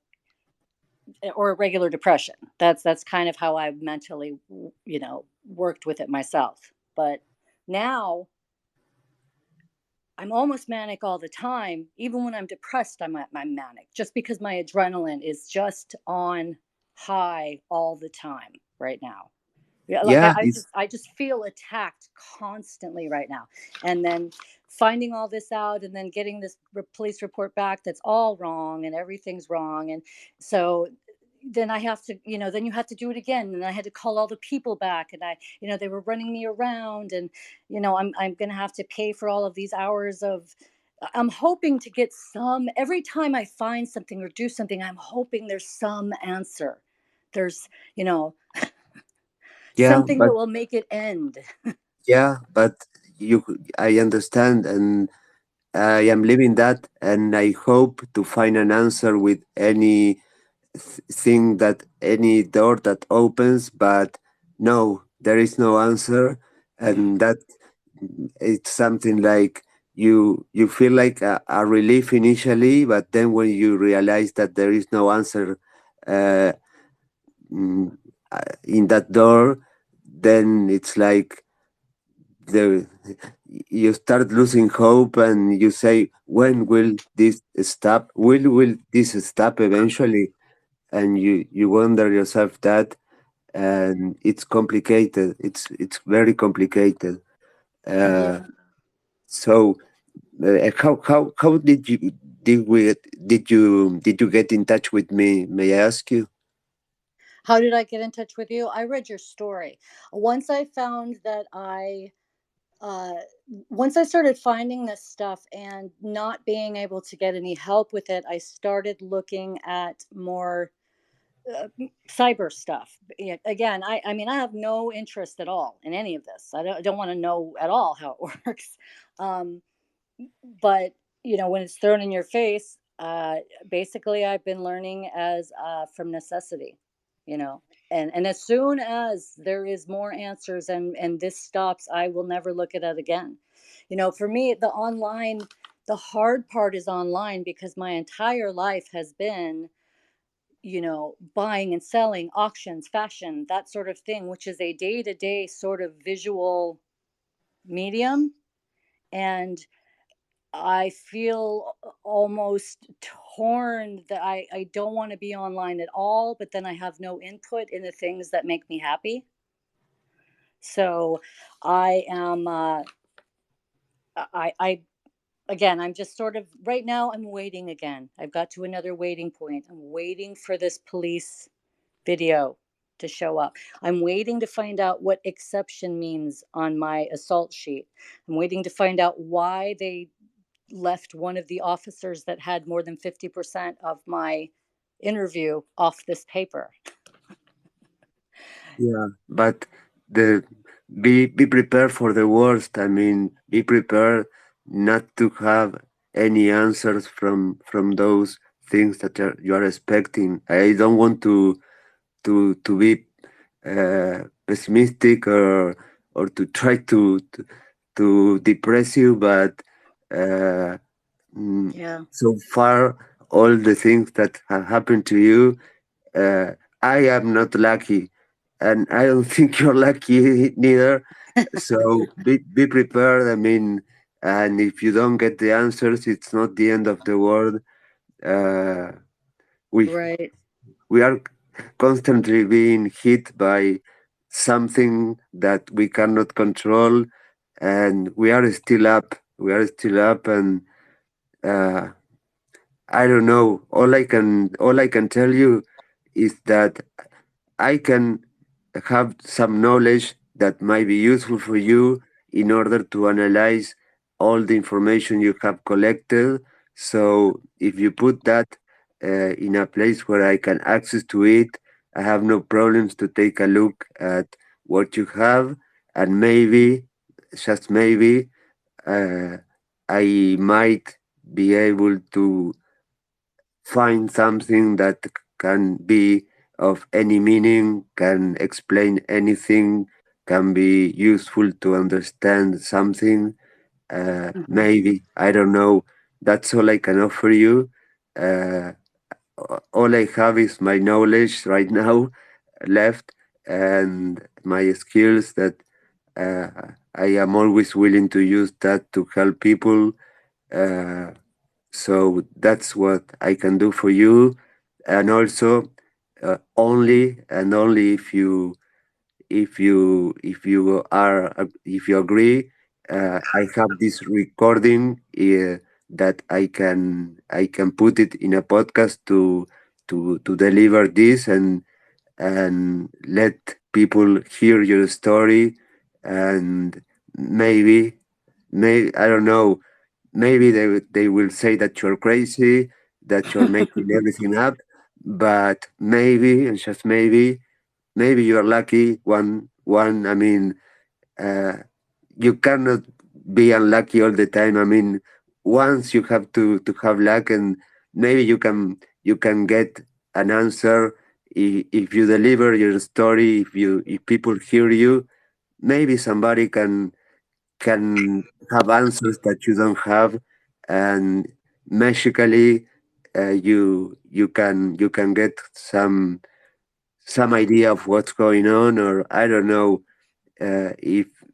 or a regular depression. That's kind of how I mentally, worked with it myself. But now I'm almost manic all the time. Even when I'm depressed, I'm manic just because my adrenaline is just on high all the time right now. Yeah, like Yeah. I just feel attacked constantly right now. And then finding all this out and then getting this police report back that's all wrong and everything's wrong. And so then I have to, then you have to do it again. And I had to call all the people back, and they were running me around, and I'm going to have to pay for all of these hours of. I'm hoping to get some every time I find something or do something. I'm hoping there's some answer. There's, you know, Yeah. something that will make it end. But I understand, and I am living that, and I hope to find an answer with any thing, that any door that opens. But no, there is no answer, and that it's something like you feel like a relief initially, but then when you realize that there is no answer uh, mm, in that door, then it's like the you start losing hope, and you say, when will this stop? Will this stop eventually? And you wonder yourself that, and it's complicated. It's very complicated. uh, Yeah. so how did you get in touch with me, may I ask you? How did I get in touch with you? I read your story. Once I found that uh, once I started finding this stuff and not being able to get any help with it, I started looking at more uh, cyber stuff. Yeah, again, I mean, I have no interest at all in any of this. I don't want to know at all how it works. Um, but when it's thrown in your face, basically I've been learning as from necessity, you know and as soon as there is more answers and this stops, I will never look at it again. For me, the hard part is online, because my entire life has been buying and selling, auctions, fashion, that sort of thing, which is a day-to-day sort of visual medium. And I feel almost torn that I don't want to be online at all, but then I have no input in the things that make me happy. So I am, I, again, I'm just sort of right now, I'm waiting again. I've got to another waiting point. I'm waiting for this police video. to show up. I'm waiting to find out what exception means on my assault sheet. I'm waiting to find out why they left one of the officers that had more than 50% of my interview off this paper. Yeah, but the be prepared for the worst. I mean, be prepared not to have any answers from those things that you are expecting. I don't want to be pessimistic or to try to depress you, but uh, Yeah. so far all the things that have happened to you, uh, I am not lucky, and I don't think you're lucky neither. So be prepared. I mean, and if you don't get the answers, it's not the end of the world. Uh, we Right. we are constantly being hit by something that we cannot control, and we are still up. We are still up, and uh, I don't know. All I can tell you is that I can have some knowledge that might be useful for you in order to analyze all the information you have collected. So if you put that in a place where I can access to it, I have no problems to take a look at what you have, and maybe, just maybe, uh, I might be able to find something that can be of any meaning, can explain anything, can be useful to understand something. Mhm. Maybe, I don't know. That's all I can offer you. Uh, all I have is my knowledge right now left, and my skills that I am always willing to use that to help people. Uh, so that's what I can do for you. And also, only and only if you agree, I have this recording that I can put it in a podcast to deliver this and let people hear your story, and maybe I don't know. Maybe they will say that you're crazy, that you're making everything up, but maybe, and just maybe you're lucky. I mean, uh, you cannot be unlucky all the time. I mean, once you have to have luck, and maybe you can get an answer if you deliver your story. If people hear you, maybe somebody can have answers that you don't have, and magically you can get some idea of what's going on, or I don't know.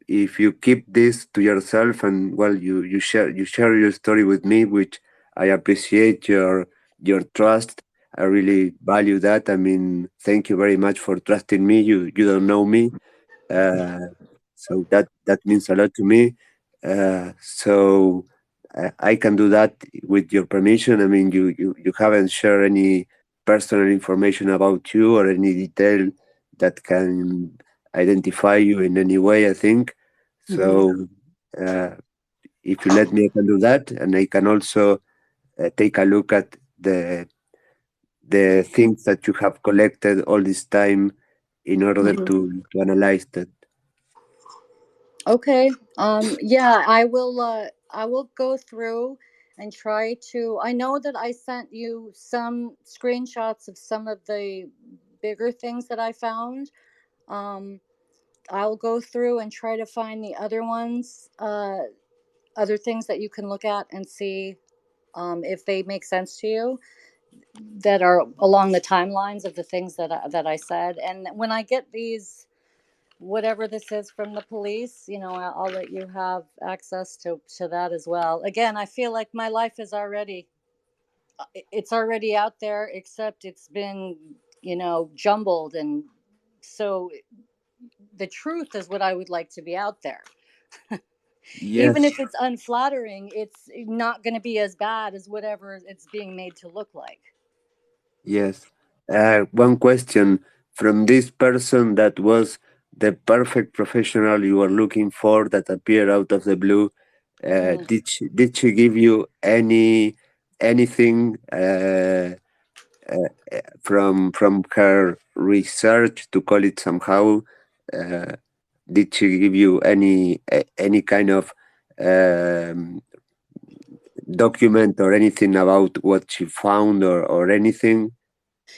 If you keep this to yourself, and well, you share your story with me, which I appreciate your trust. I really value that. I mean, thank you very much for trusting me. You don't know me, uh, so that means a lot to me. So I can do that with your permission. I mean, you haven't shared any personal information about you or any detail that can identify you in any way, I think. Mhm. So uh, if you let me, I can do that, and I can also take a look at the things that you have collected all this time in order Mhm. to analyze that. Okay. Yeah, I will go through and try to. I know that I sent you some screenshots of some of the bigger things that I found. Um, I'll go through and try to find the other ones, other things that you can look at and see if they make sense to you, that are along the timelines of the things that I said. And when I get these, whatever this is from the police, I'll let you have access to that as well. Again, I feel like my life is already, it's already out there, except it's been, jumbled. And so the truth is what I would like to be out there. Even Yes, if it's unflattering, it's not going to be as bad as whatever it's being made to look like. yes. One question. from this person that was the perfect professional you were looking for that appeared out of the blue. Mm. Did she give you anything from her research, to call it somehow? Uh, did she give you any kind of um, document or anything about what she found, or anything?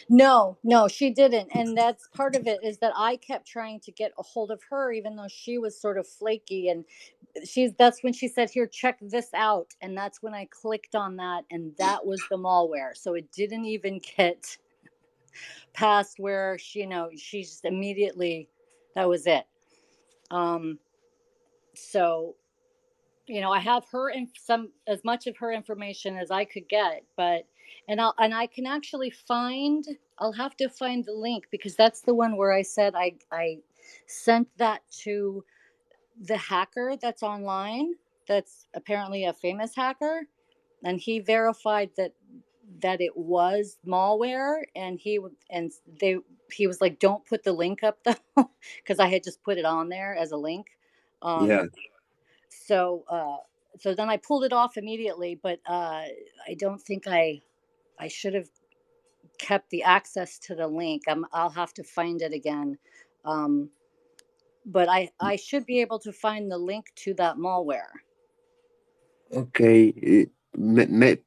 No, no, she didn't. And that's part of it, is that I kept trying to get a hold of her, even though she was sort of flaky. And that's when she said, "Here, check this out." And that's when I clicked on that. And that was the malware. So it didn't even get past where she, she's immediately, that was it. Um, so I have her in some, as much of her information as I could get, but and I can actually find. I'll have to find the link, because that's the one where I said I sent that to the hacker that's online. That's apparently a famous hacker, and he verified that it was malware, and he was like, "Don't put the link up though," because I had just put it on there as a link. Um, Yeah. so then I pulled it off immediately, but I don't think I should have kept the access to the link. I'll have to find it again. Um, but I should be able to find the link to that malware. Okay,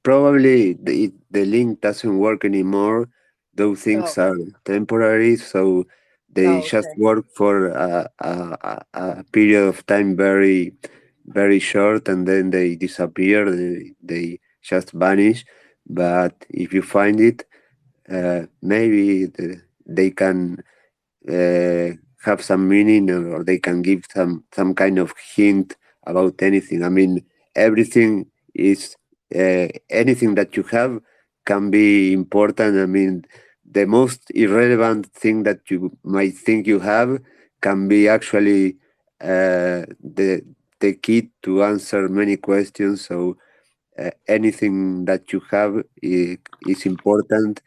probably the link doesn't work anymore. Those things Oh, are temporary, so they oh, just okay. work for a period of time, very, very short, and then they disappear. They just vanish. But if you find it, maybe they can uh, have some meaning, or they can give some kind of hint about anything. I mean, everything is anything that you have can be important. I mean, the most irrelevant thing that you might think you have can be actually the key to answer many questions. So anything that you have is important.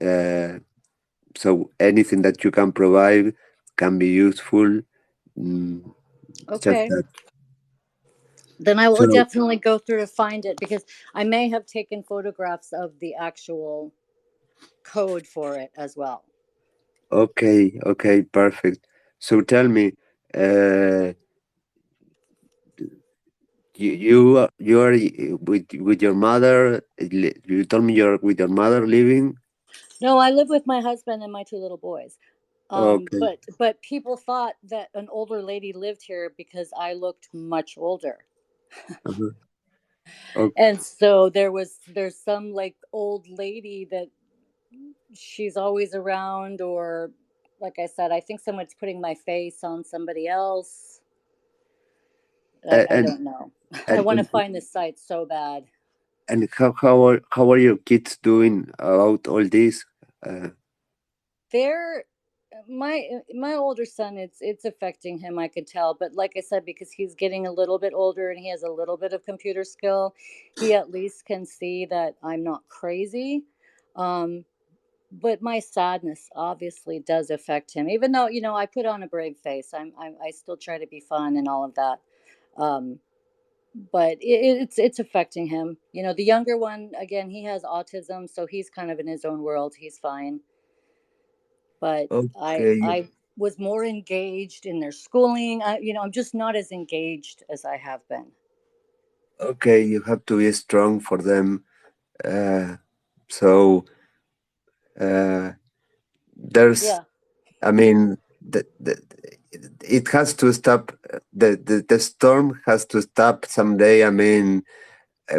Uh, so anything that you can provide can be useful. Mm, just Okay. that. Then I will So definitely go through to find it, because I may have taken photographs of the actual code for it as well. okay, okay, perfect. So tell me, uh, you are with your mother. You told me you're with your mother living. No, I live with my husband and my two little boys. Okay. But people thought that an older lady lived here because I looked much older. Uh-huh. Okay. And so there's some like old lady that she's always around, or like I said, I think someone's putting my face on somebody else. I And don't know. I and want to and, find the site so bad. and how are your kids doing about all this? Uh, They're my older son, it's affecting him, I could tell. But like I said, because he's getting a little bit older and he has a little bit of computer skill, he at least can see that I'm not crazy. um but my sadness obviously does affect him, even though I put on a brave face. I still try to be fun and all of that. um but it's affecting him. The younger one, again, he has autism, so he's kind of in his own world. He's fine. But okay. I was more engaged in their schooling. I'm just not as engaged as I have been. Okay, you have to be strong for them. Uh, so uh, there's, Yeah. I mean, it has to stop. The storm has to stop someday. I mean,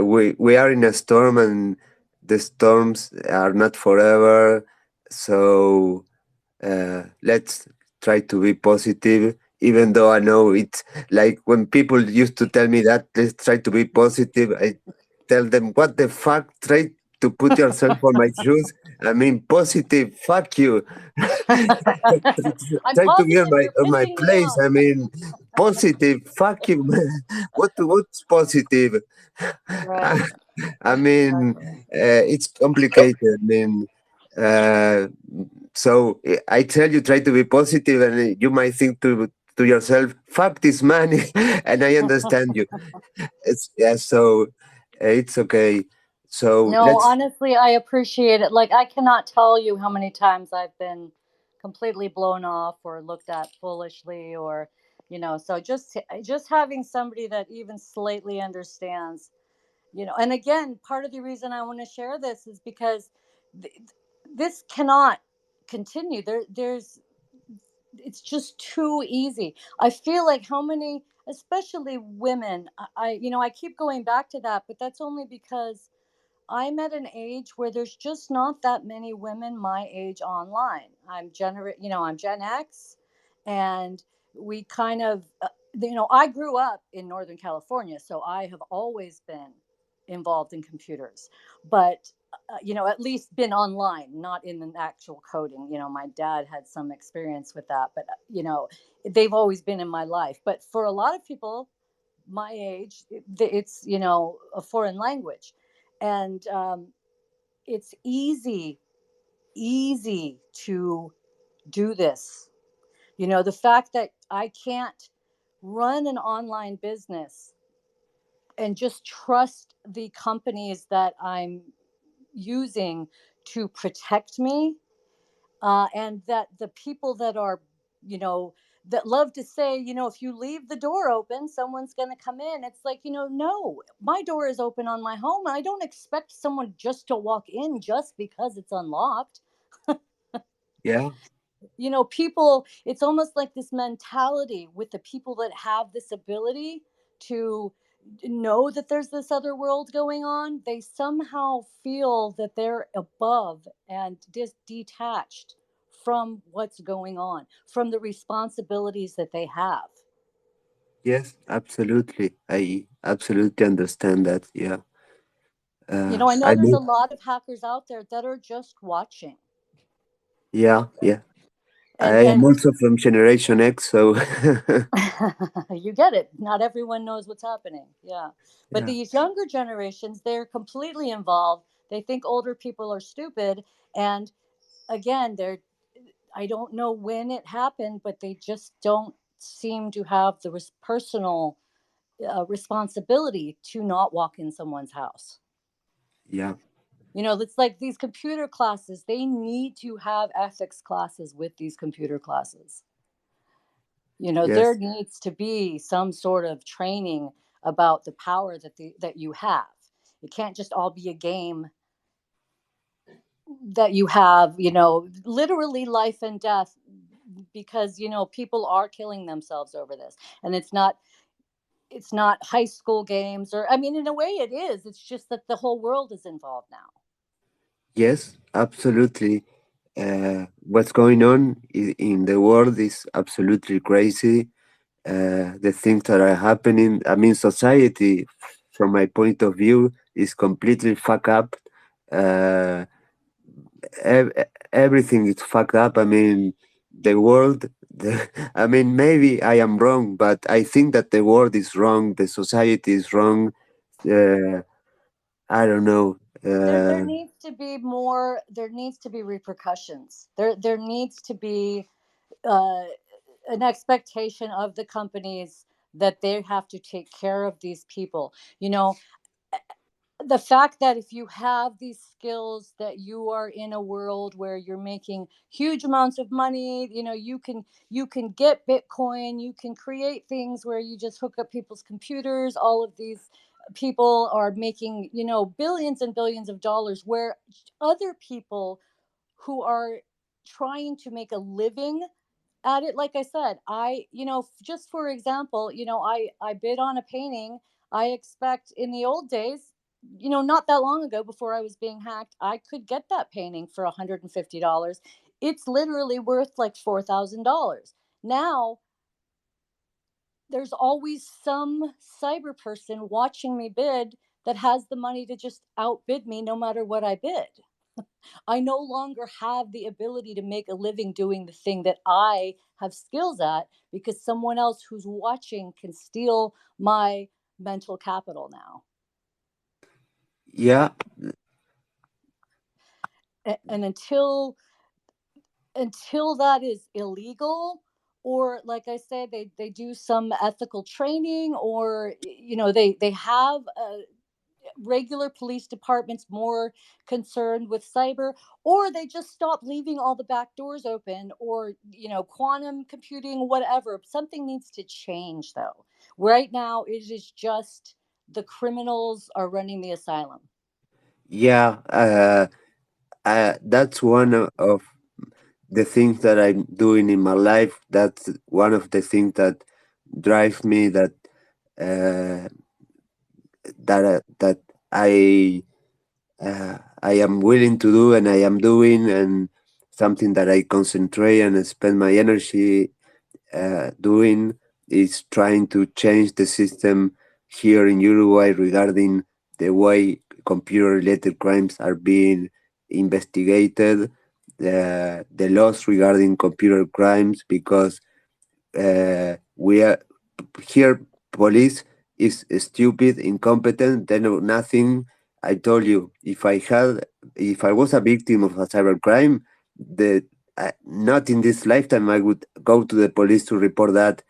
we are in a storm, and the storms are not forever. So let's try to be positive. Even though I know it's like when people used to tell me that let's try to be positive, I tell them, what the fuck? Try to put yourself on my shoes. I mean, positive. Fuck you. I'm Try to be positive. You're on my pissing me place. off. I mean, positive. Fuck you, man. What's positive? Right. I mean, Exactly. it's complicated. I mean, uh, So I tell you, try to be positive, and you might think to yourself, "Fuck this man," and I understand you. It's yeah, so it's okay. So No, let's honestly, I appreciate it. Like, I cannot tell you how many times I've been completely blown off or looked at foolishly, or, so just having somebody that even slightly understands, and again, part of the reason I want to share this is because th- this cannot continue. There's it's just too easy. I feel like how many, especially women, I keep going back to that, but that's only because I'm at an age where there's just not that many women my age online. I'm Gen X, and we kind of, I grew up in Northern California, so I have always been involved in computers, but at least been online, not in the actual coding. My dad had some experience with that, but they've always been in my life. But for a lot of people my age, it's a foreign language, and it's easy to do this. The fact that I can't run an online business and just trust the companies that I'm using to protect me, and that the people that are, you know, that love to say, if you leave the door open, someone's going to come in. It's like, no, my door is open on my home. I don't expect someone just to walk in just because it's unlocked. yeah. People, it's almost like this mentality with the people that have this ability to know that there's this other world going on. They somehow feel that they're above and detached from what's going on, from the responsibilities that they have. Yes, absolutely. I absolutely understand that. Yeah. I know I there's a mean, lot of hackers out there that are just watching. yeah, yeah. and I am and also from Generation X, so you get it. Not everyone knows what's happening. Yeah. But yeah. these younger generations, they're completely involved. They think older people are stupid. And again, I don't know when it happened, but they just don't seem to have the personal responsibility to not walk in someone's house. Yeah. It's like these computer classes, they need to have ethics classes with these computer classes. There Yes. needs to be some sort of training about the power that you have. It can't just all be a game that you have, literally life and death, because people are killing themselves over this. And it's not high school games, or, I mean, in a way it is. It's just that the whole world is involved now. Yes, absolutely. What's going on in the world is absolutely crazy. The things that are happening, I mean, society, from my point of view, is completely fucked up. Uh, ev- Everything is fucked up. I mean, the world. I mean, maybe I am wrong, but I think that the world is wrong. The society is wrong. Uh, I don't know. There needs to be more. There needs to be repercussions. There needs to be uh, an expectation of the companies that they have to take care of these people. The fact that if you have these skills, that you are in a world where you're making huge amounts of money. You can get Bitcoin, you can create things where you just hook up people's computers. All of these people are making billions and billions of dollars, where other people who are trying to make a living at it, like I said, just for example, I bid on a painting. I expect, in the old days, not that long ago, before I was being hacked, I could get that painting for $150. It's literally worth like $4,000 now. There's always some cyber person watching me bid that has the money to just outbid me no matter what I bid. I no longer have the ability to make a living doing the thing that I have skills at, because someone else who's watching can steal my mental capital now. yeah, And until until that is illegal, or like I said, they do some ethical training, or they have regular police departments more concerned with cyber, or they just stop leaving all the back doors open, or quantum computing, whatever. Something needs to change, though. Right now it is just the criminals are running the asylum. Yeah, that's one of the things that I'm doing in my life. That's one of the things that drives me. Uh, that I am willing to do and I am doing, and something that I concentrate and spend my energy doing is trying to change the system here in Uruguay regarding the way computer related crimes are being investigated, the laws regarding computer crimes, because we are here, police is stupid, incompetent, they know nothing. I told you, if I was a victim of a cybercrime, the not in this lifetime I would go to the police to report that.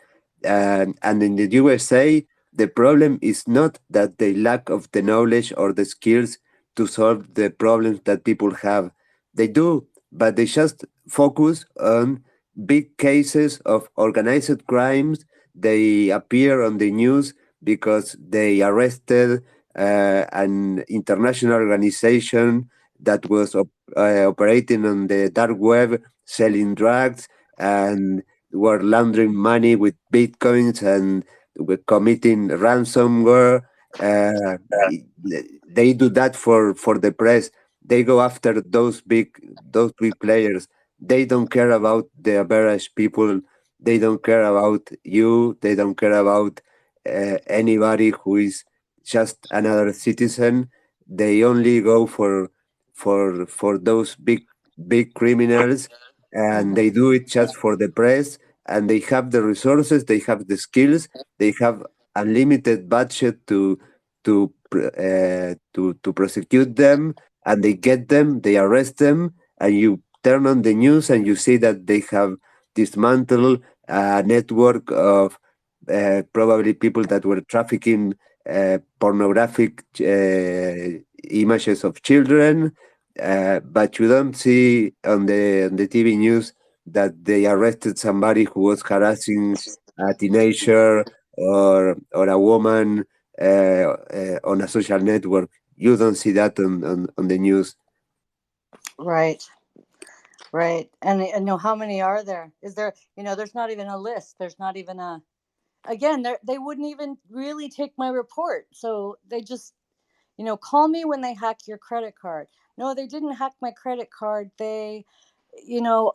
And in the USA, the problem is not that they lack of the knowledge or the skills to solve the problems that people have. They do, but they just focus on big cases of organized crimes. They appear on the news because they arrested an international organization that was operating on the dark web, selling drugs, and were laundering money with bitcoins, and were committing ransomware. Uh, i- they do that for the press. They go after those big players. They don't care about the average people. They don't care about you. They don't care about anybody who is just another citizen. They only go for those big criminals, and Mhm. they do it just for the press. And they have the resources. They have the skills. They have unlimited budget to prosecute them, and they get them. They arrest them, and you turn on the news and you see that they have dismantled a network of probably people that were trafficking pornographic images of children. But you don't see on the TV news that they arrested somebody who was harassing a teenager or a woman on a social network. You don't see that on the news. Right, right. And how many are there? Is there? There's not even a list. There's not even a. Again, they wouldn't even really take my report. So they just, call me when they hack your credit card. No, they didn't hack my credit card. They, you know,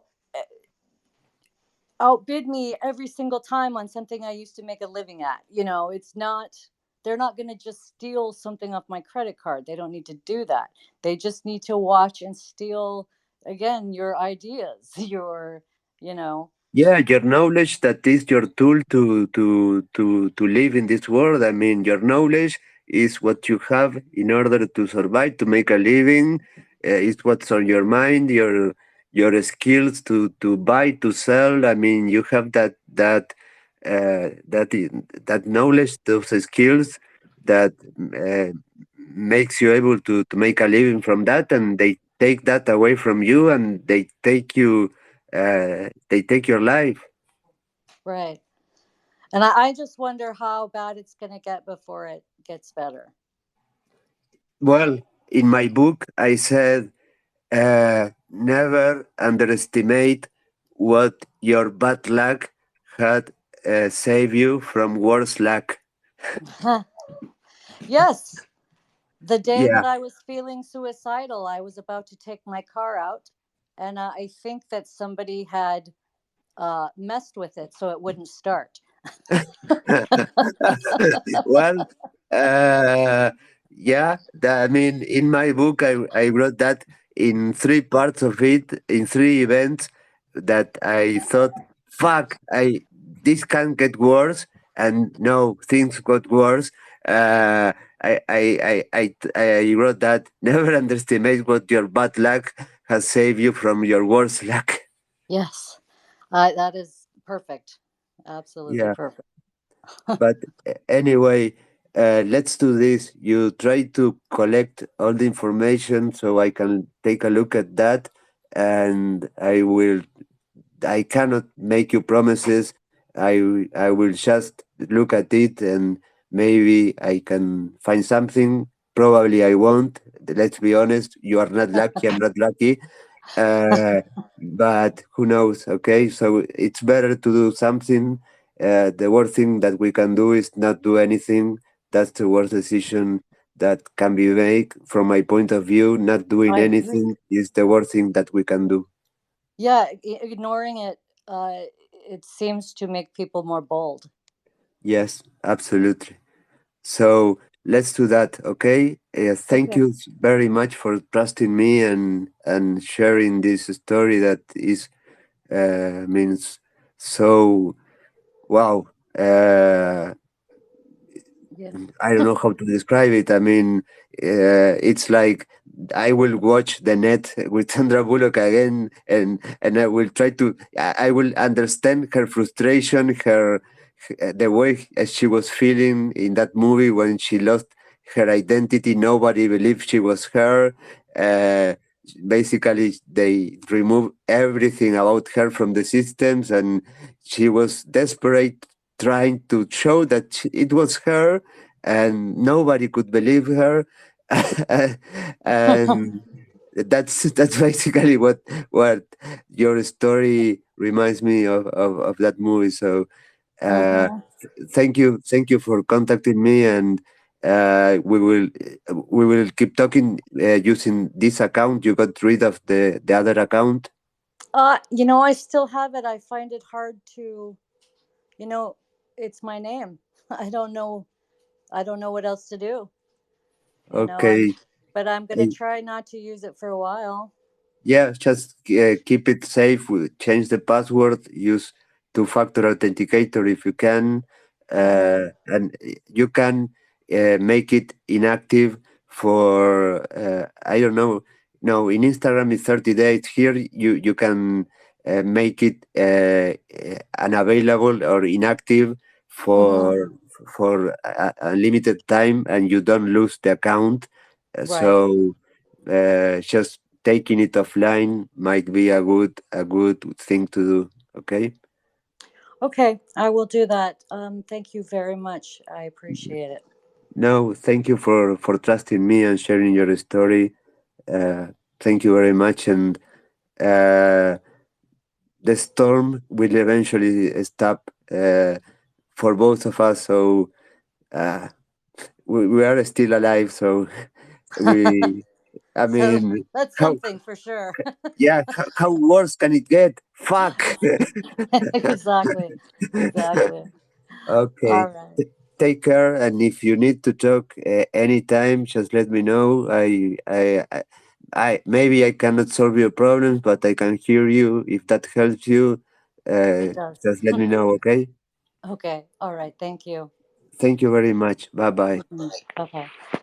outbid me every single time on something I used to make a living at. It's not. They're not going to just steal something off my credit card. They don't need to do that. They just need to watch and steal, again, your ideas, your, you know. Yeah, your knowledge, that is your tool to live in this world. I mean, your knowledge is what you have in order to survive, to make a living. It's what's on your mind, your skills to buy, to sell. I mean, you have that knowledge, those skills that uh, makes you able to make a living from that, and they take that away from you, and they take your life. Right. And I just wonder how bad it's going to get before it gets better. Well, in my book, I said, never underestimate what your bad luck had saved you from worse luck. Yes. The day that Yeah. I was feeling suicidal, I was about to take my car out, and I think that somebody had messed with it so it wouldn't start. Well, uh, yeah, I mean, in my book, I wrote that in three parts of it, in three events that I thought, fuck, this can get worse, and no, things got worse. Uh, I wrote that never underestimate what your bad luck has saved you from your worst luck. Yes. That is perfect. Absolutely Yeah. perfect. But anyway, let's do this. You try to collect all the information so I can take a look at that, and I cannot make you promises. I will just look at it, and maybe I can find something. Probably I won't. Let's be honest. You are not lucky. I'm not lucky. Uh, but who knows? Okay, so it's better to do something. The worst thing that we can do is not do anything. That's the worst decision that can be made from my point of view. Not doing I agree. anything is the worst thing that we can do. Yeah, ignoring it, it seems to make people more bold. Yes, absolutely. So let's do that, okay? Thank Okay. you very much for trusting me and sharing this story that is means so wow. Yeah. I don't know how to describe it. I mean, it's like I will watch the net with Sandra Bullock again, and I will try to. I will understand her frustration, the way she was feeling in that movie when she lost her identity. Nobody believed she was her. Uh, Basically, they removed everything about her from the systems, and she was desperate, trying to show that it was her, and nobody could believe her. And that's basically what your story reminds me of that movie. So uh, Hmm. thank you for contacting me, and we will keep talking using this account. You got rid of the other account. I still have it. I find it hard to, you know, it's my name. I don't know. I don't know what else to do. I'm, Okay. but I'm gonna Uh, try not to use it for a while. Yeah, just keep it safe. Change the password. Use two-factor authenticator if you can, Uh-huh. and you can make it inactive for I don't know. No, in Instagram it's 30 days. Here you can make it unavailable or inactive Hmm. for a limited time, and you don't lose the account. Right. So just taking it offline might be a good thing to do. Okay. Okay, I will do that. Thank you very much. I appreciate it. No, thank you for trusting me and sharing your story. Uh, Thank you very much. And uh, the storm will eventually stop for both of us. So uh, we are still alive. So we, I So mean, that's how something for sure. yeah, how worse can it get? Fuck. Exactly. Exactly. Okay. All right. Take care, and if you need to talk anytime, just let me know. Maybe I cannot solve your problems, but I can hear you. If that helps you, It does. just let me know. Okay. Okay. All right. Thank you. Thank you very much. Bye bye. Bye bye.